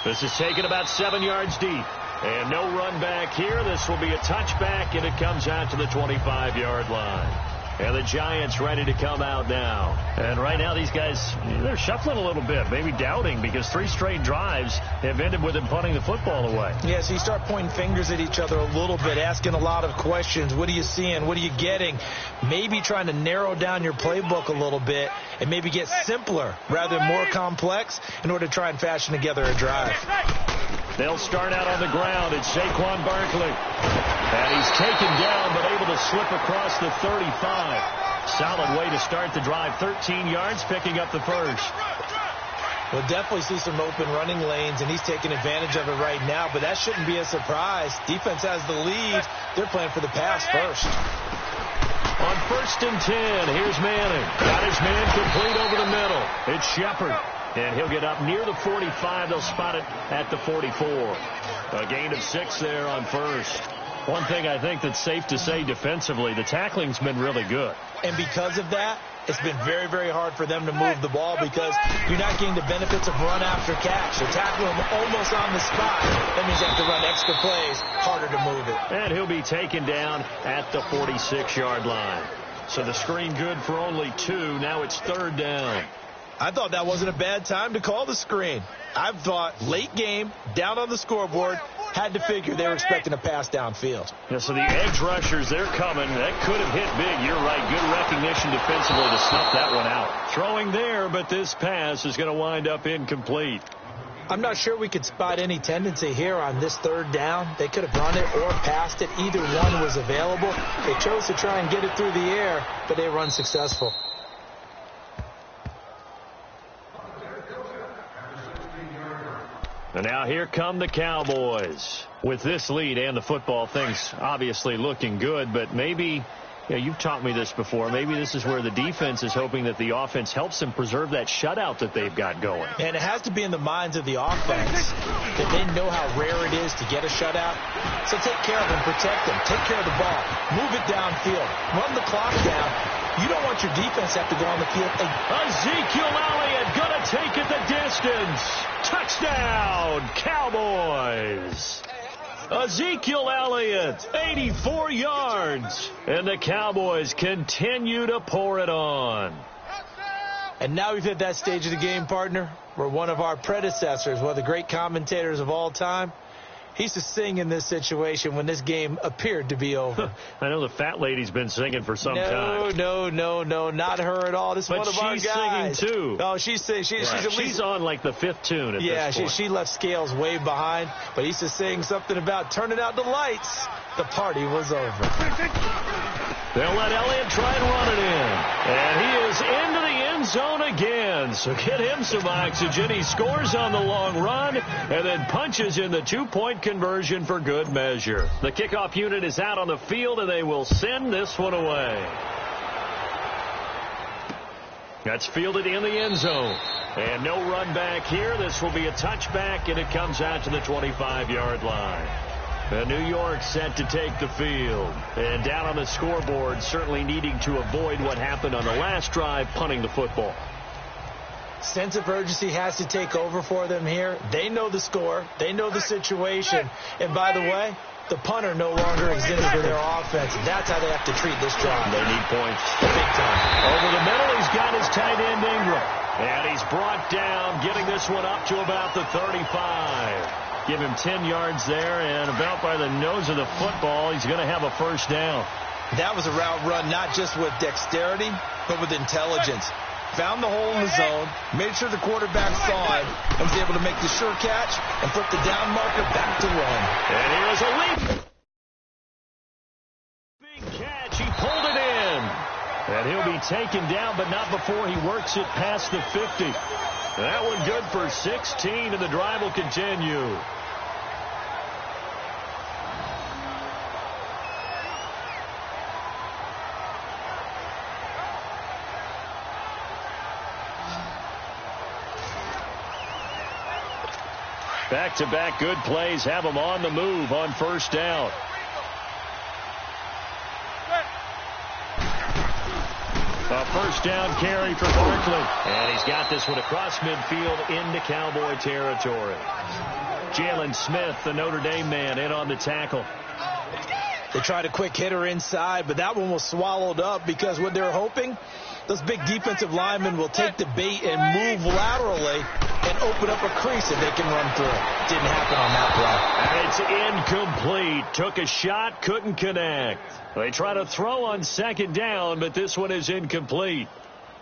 This is taken about 7 yards deep. And no run back here. This will be a touchback, and it comes out to the 25-yard line. And the Giants ready to come out now. And right now these guys, they're shuffling a little bit, maybe doubting, because 3 straight drives have ended with them punting the football away. Yeah, so you start pointing fingers at each other a little bit, asking a lot of questions. What are you seeing? What are you getting? Maybe trying to narrow down your playbook a little bit and maybe get simpler rather than more complex in order to try and fashion together a drive. They'll start out on the ground. It's Saquon Barkley. And he's taken down, but able to slip across the 35. Solid way to start the drive. 13 yards, picking up the 1st. We'll definitely see some open running lanes, and he's taking advantage of it right now, but that shouldn't be a surprise. Defense has the lead. They're playing for the pass first. On 1st and 10, here's Manning. Got his man complete over the middle. It's Shepard. And he'll get up near the 45. They'll spot it at the 44. A gain of 6 there on 1st. One thing I think that's safe to say defensively, the tackling's been really good. And because of that, it's been very, very hard for them to move the ball because you're not getting the benefits of run after catch. They're tackling him almost on the spot. That means they have to run extra plays, harder to move it. And he'll be taken down at the 46-yard line. So the screen good for only 2. Now it's 3rd down. I thought that wasn't a bad time to call the screen. I thought late game, down on the scoreboard, had to figure they were expecting a pass downfield. Yeah, so the edge rushers, they're coming. That could have hit big. You're right. Good recognition defensively to snuff that one out. Throwing there, but this pass is going to wind up incomplete. I'm not sure we could spot any tendency here on this 3rd down. They could have run it or passed it. Either one was available. They chose to try and get it through the air, but they were unsuccessful. And now here come the Cowboys. With this lead and the football, things obviously looking good, but maybe Yeah, you've taught me this before. Maybe this is where the defense is hoping that the offense helps them preserve that shutout that they've got going. And it has to be in the minds of the offense that they know how rare it is to get a shutout. So take care of them, protect them, take care of the ball, move it downfield, run the clock down. You don't want your defense to have to go on the field. Ezekiel Elliott going to take it the distance. Touchdown, Cowboys. Ezekiel Elliott, 84 yards. And the Cowboys continue to pour it on. And now we've hit that stage of the game, partner, where one of our predecessors, one of the great commentators of all time, he used to sing in this situation when this game appeared to be over. I know the fat lady's been singing for some time. No, not her at all. This is one of our guys. But she's singing, too. Oh, she's singing. She's on, like, the 5th tune at this point. She left Scales way behind, but he used to sing something about turning out the lights. The party was over. They'll let Elliott try and run it in. And he is into the end zone again. So get him some oxygen. He scores on the long run and then punches in the 2-point conversion for good measure. The kickoff unit is out on the field, and they will send this one away. That's fielded in the end zone. And no run back here. This will be a touchback, and it comes out to the 25-yard line. New York set to take the field. And down on the scoreboard, certainly needing to avoid what happened on the last drive, punting the football. Sense of urgency has to take over for them here. They know the score. They know the situation. And by the way, the punter no longer exists for their offense. That's how they have to treat this drive. They need points. Big time. Over the middle, he's got his tight end Ingram. And he's brought down, getting this one up to about the 35. Give him 10 yards there, and about by the nose of the football, he's going to have a first down. That was a route run, not just with dexterity, but with intelligence. Found the hole in the zone, made sure the quarterback saw it, and was able to make the sure catch and flip the down marker back to run. And here's a leap. Big catch. He pulled it in. And he'll be taken down, but not before he works it past the 50. That one good for 16, and the drive will continue. Back-to-back good plays have them on the move on first down. A first down carry for Barkley. And he's got this one across midfield into Cowboy territory. Jalen Smith, the Notre Dame man, in on the tackle. They tried a quick hitter inside, but that one was swallowed up because what they're hoping, those big defensive linemen will take the bait and move laterally and open up a crease if they can run through it. Didn't happen on that play. And it's incomplete. Took a shot, couldn't connect. They try to throw on second down, but this one is incomplete.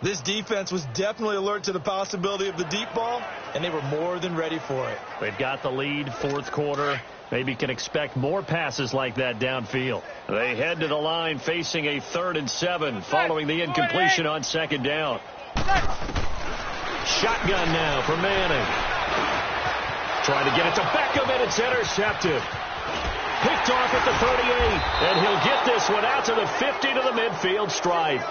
This defense was definitely alert to the possibility of the deep ball, and they were more than ready for it. They've got the lead, fourth quarter. Maybe can expect more passes like that downfield. They head to the line facing a 3rd and 7 following the incompletion on second down. Shotgun now for Manning. Trying to get it to Beckham, and it's intercepted. Picked off at the 38, and he'll get this one out to the 50 to the midfield stripe.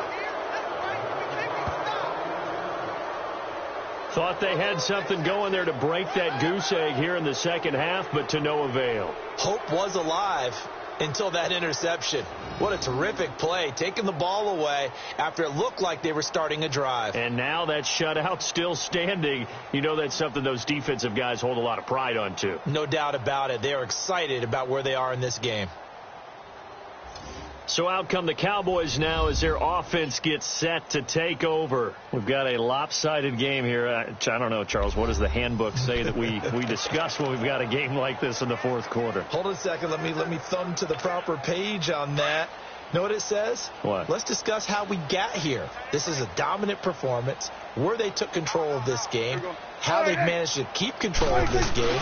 Thought they had something going there to break that goose egg here in the second half, but to no avail. Hope was alive until that interception. What a terrific play, taking the ball away after it looked like they were starting a drive. And now that shutout still standing. You know that's something those defensive guys hold a lot of pride on, too. No doubt about it. They are excited about where they are in this game. So out come the Cowboys now as their offense gets set to take over. We've got a lopsided game here. I don't know, Charles, what does the handbook say that we discuss when we've got a game like this in the fourth quarter? Hold on a second. Let me thumb to the proper page on that. Know what it says? What? Let's discuss how we got here. This is a dominant performance, where they took control of this game, how they've managed to keep control of this game,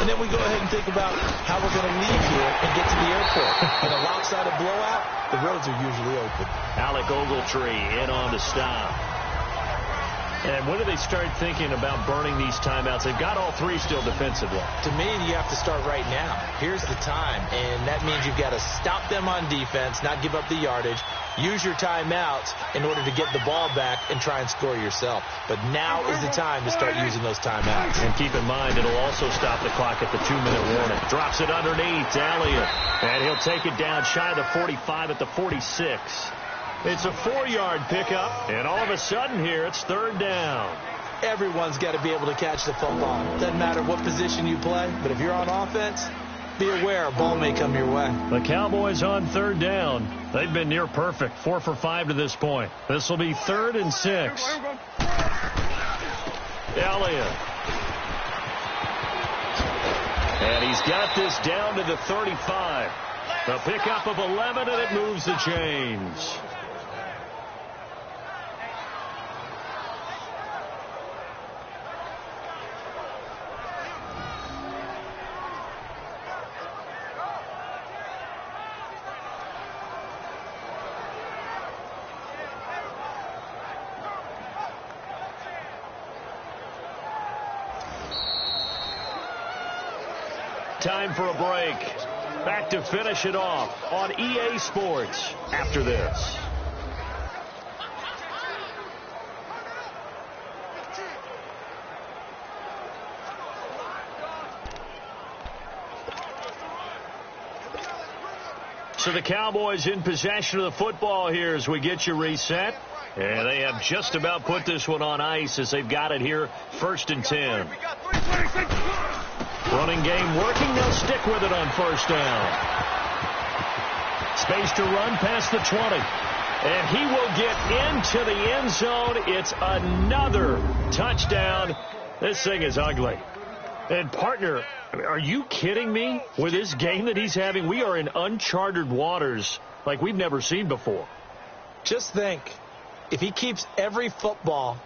and then we go ahead and think about how we're going to leave here and get to the airport. In a lopsided blowout, the roads are usually open. Alec Ogletree in on the stop. And when do they start thinking about burning these timeouts? They've got all three still defensively. To me, you have to start right now. Here's the time, and that means you've got to stop them on defense, not give up the yardage, Use your timeouts in order to get the ball back and try and score yourself. But now is the time to start using those timeouts. And keep in mind, it'll also stop the clock at the 2-minute warning. Drops it underneath to Elliott. And he'll take it down shy of the 45 at the 46. It's a 4-yard pickup. And all of a sudden here, it's third down. Everyone's got to be able to catch the football. Doesn't matter what position you play, but if you're on offense, be aware a ball may come your way. The Cowboys on third down. They've been near perfect, 4 for 5 to this point. This will be 3rd and 6. Elliott. And he's got this down to the 35. The pickup of 11, and it moves the chains. Time for a break. Back to finish it off on EA Sports after this. So the Cowboys in possession of the football here as we get you reset. And they have just about put this one on ice as they've got it here, 1st and 10. Running game working. They'll stick with it on 1st down. Space to run past the 20. And he will get into the end zone. It's another touchdown. This thing is ugly. And, partner, are you kidding me? With this game that he's having, we are in uncharted waters like we've never seen before. Just think, if he keeps every football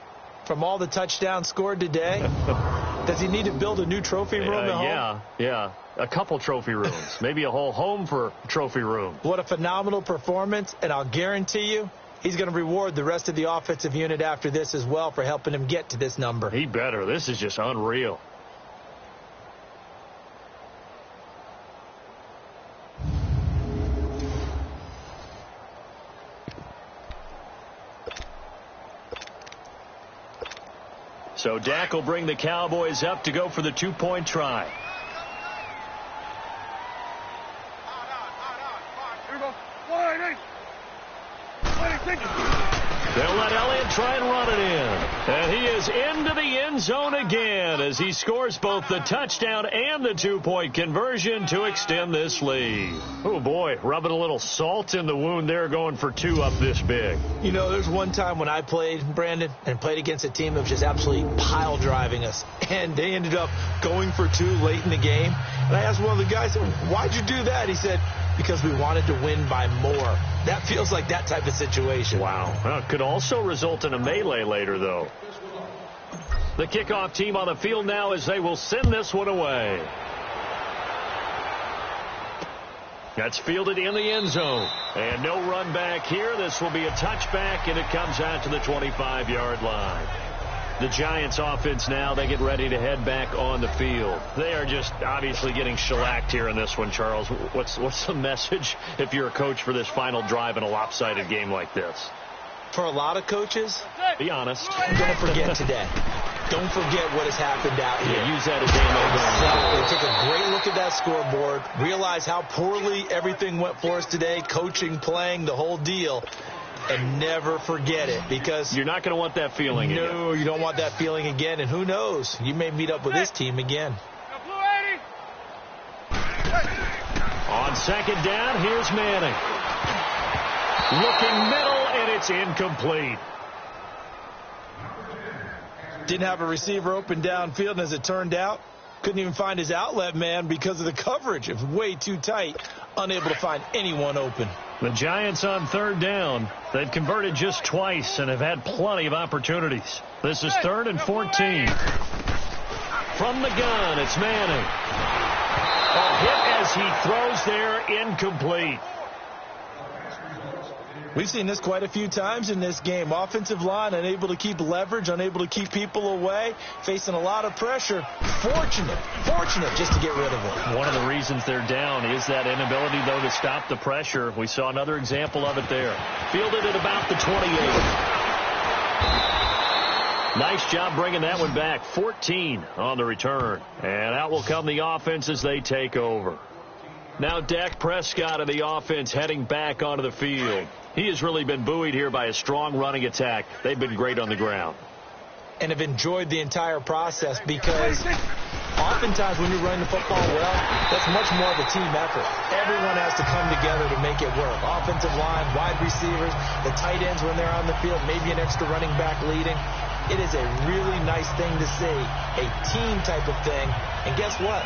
from all the touchdowns scored today, does he need to build a new trophy room at home? Yeah. A couple trophy rooms. Maybe a whole home for trophy room. What a phenomenal performance, and I'll guarantee you he's going to reward the rest of the offensive unit after this as well for helping him get to this number. He better. This is just unreal. So Dak will bring the Cowboys up to go for the 2-point try. Here we go. 186. They'll let Elliott try and run it in. And he is into the end zone again as he scores both the touchdown and the 2-point conversion to extend this lead. Oh, boy, rubbing a little salt in the wound there, going for 2 up this big. You know, there's one time when I played, Brandon, and played against a team that was just absolutely pile driving us. And they ended up going for 2 late in the game. And I asked one of the guys, why'd you do that? He said, because we wanted to win by more. That feels like that type of situation. Wow. Well, it could also result in a melee later, though. The kickoff team on the field now as they will send this one away. That's fielded in the end zone. And no run back here. This will be a touchback, and it comes out to the 25-yard line. The Giants offense now, they get ready to head back on the field. They are just obviously getting shellacked here in this one, Charles. What's the message if you're a coach for this final drive in a lopsided game like this? For a lot of coaches, be honest. Don't forget today. Don't forget what has happened out here. Yeah, use that as ammo. Exactly. Take a great look at that scoreboard. Realize how poorly everything went for us today. Coaching, playing, the whole deal. And never forget it, because you're not going to want that feeling again. No, you don't want that feeling again. And who knows? You may meet up with this team again. On 2nd down, here's Manning. Looking middle, and it's incomplete. Didn't have a receiver open downfield, and as it turned out, couldn't even find his outlet man because of the coverage. It was way too tight. Unable to find anyone open. The Giants on 3rd down. They've converted just twice and have had plenty of opportunities. This is 3rd and 14. From the gun, it's Manning. A hit as he throws there, incomplete. We've seen this quite a few times in this game. Offensive line unable to keep leverage, unable to keep people away, facing a lot of pressure. Fortunate just to get rid of it. One of the reasons they're down is that inability, though, to stop the pressure. We saw another example of it there. Fielded at about the 28. Nice job bringing that one back. 14 on the return. And out will come the offense as they take over. Now Dak Prescott of the offense heading back onto the field. He has really been buoyed here by a strong running attack. They've been great on the ground. And have enjoyed the entire process because oftentimes when you're running the football well, that's much more of a team effort. Everyone has to come together to make it work. Offensive line, wide receivers, the tight ends when they're on the field, maybe an extra running back leading. It is a really nice thing to see, a team type of thing. And guess what?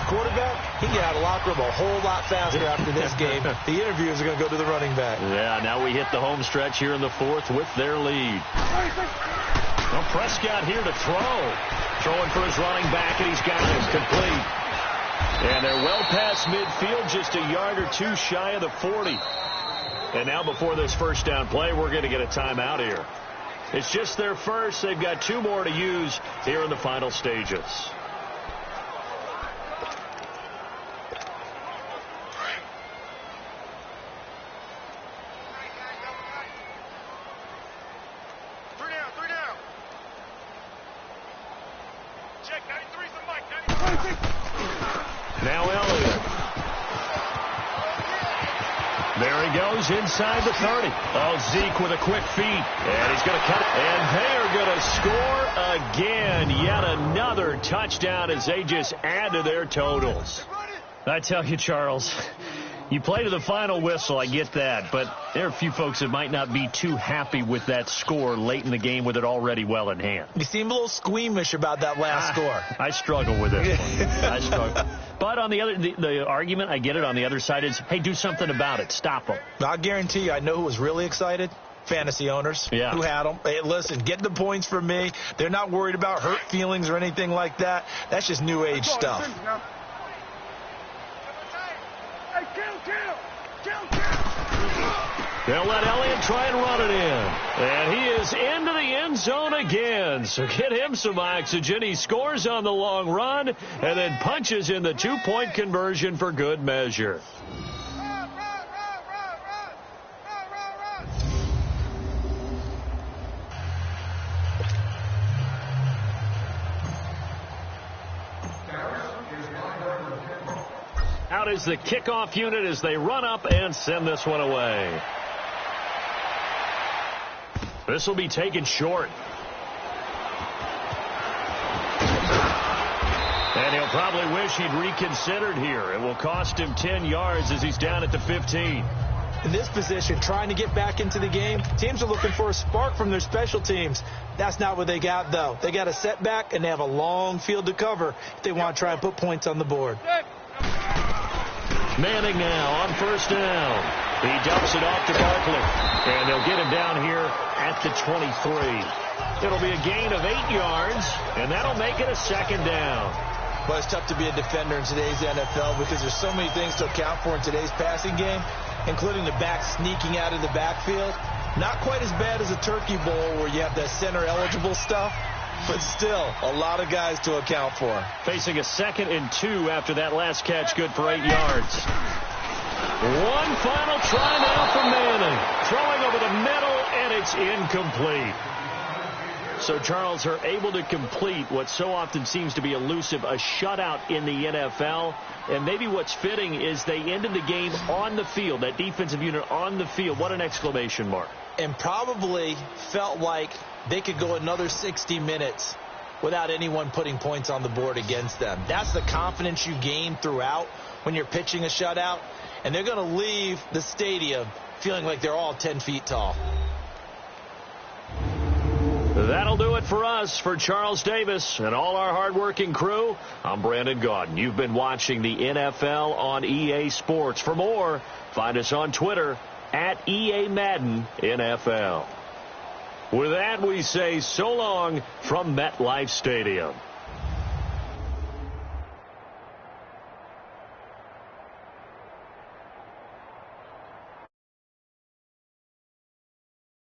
Quarterback, he can get out of the locker room a whole lot faster after this game. The interviewers are going to go to the running back. Yeah, now we hit the home stretch here in the fourth with their lead. Well, Prescott here to throw. Throwing for his running back, and he's got it complete. And they're well past midfield, just a yard or two shy of the 40. And now before this first down play, we're going to get a timeout here. It's just their first. They've got two more to use here in the final stages. Now Elliott. There he goes inside the 30. Oh, Zeke with a quick feed. And he's going to cut it. And they are going to score again. Yet another touchdown as they just add to their totals. I tell you, Charles, you play to the final whistle, I get that. But there are a few folks that might not be too happy with that score late in the game with it already well in hand. You seem a little squeamish about that last score. I struggle with it. I struggle. But on the other, the argument, I get it, on the other side is, hey, do something about it. Stop them. I guarantee you, I know who was really excited. Fantasy owners who had them. Hey, listen, get the points from me. They're not worried about hurt feelings or anything like that. That's just new age stuff. They'll let Elliott try and run it in. And he is into the end zone again. So get him some oxygen. He scores on the long run and then punches in the two-point conversion for good measure. Out is the kickoff unit as they run up and send this one away. This will be taken short. And he'll probably wish he'd reconsidered here. It will cost him 10 yards as he's down at the 15. In this position, trying to get back into the game, teams are looking for a spark from their special teams. That's not what they got, though. They got a setback, and they have a long field to cover if they want to try and put points on the board. Manning now on first down. He dumps it off to Barkley. And they'll get him down here at the 23. It'll be a gain of 8 yards, and that'll make it a second down. Well, it's tough to be a defender in today's NFL because there's so many things to account for in today's passing game, including the back sneaking out of the backfield. Not quite as bad as a turkey bowl where you have that center-eligible stuff, but still a lot of guys to account for. Facing a 2nd and 2 after that last catch, good for 8 yards. One final try now for Manning. Throwing over the middle, and it's incomplete. So, Charles, are able to complete what so often seems to be elusive, a shutout in the NFL. And maybe what's fitting is they ended the game on the field, that defensive unit on the field. What an exclamation mark. And probably felt like they could go another 60 minutes without anyone putting points on the board against them. That's the confidence you gain throughout when you're pitching a shutout. And they're going to leave the stadium feeling like they're all 10 feet tall. That'll do it for us. For Charles Davis and all our hardworking crew, I'm Brandon Gaudin. You've been watching the NFL on EA Sports. For more, find us on Twitter at EA Madden NFL. With that, we say so long from MetLife Stadium.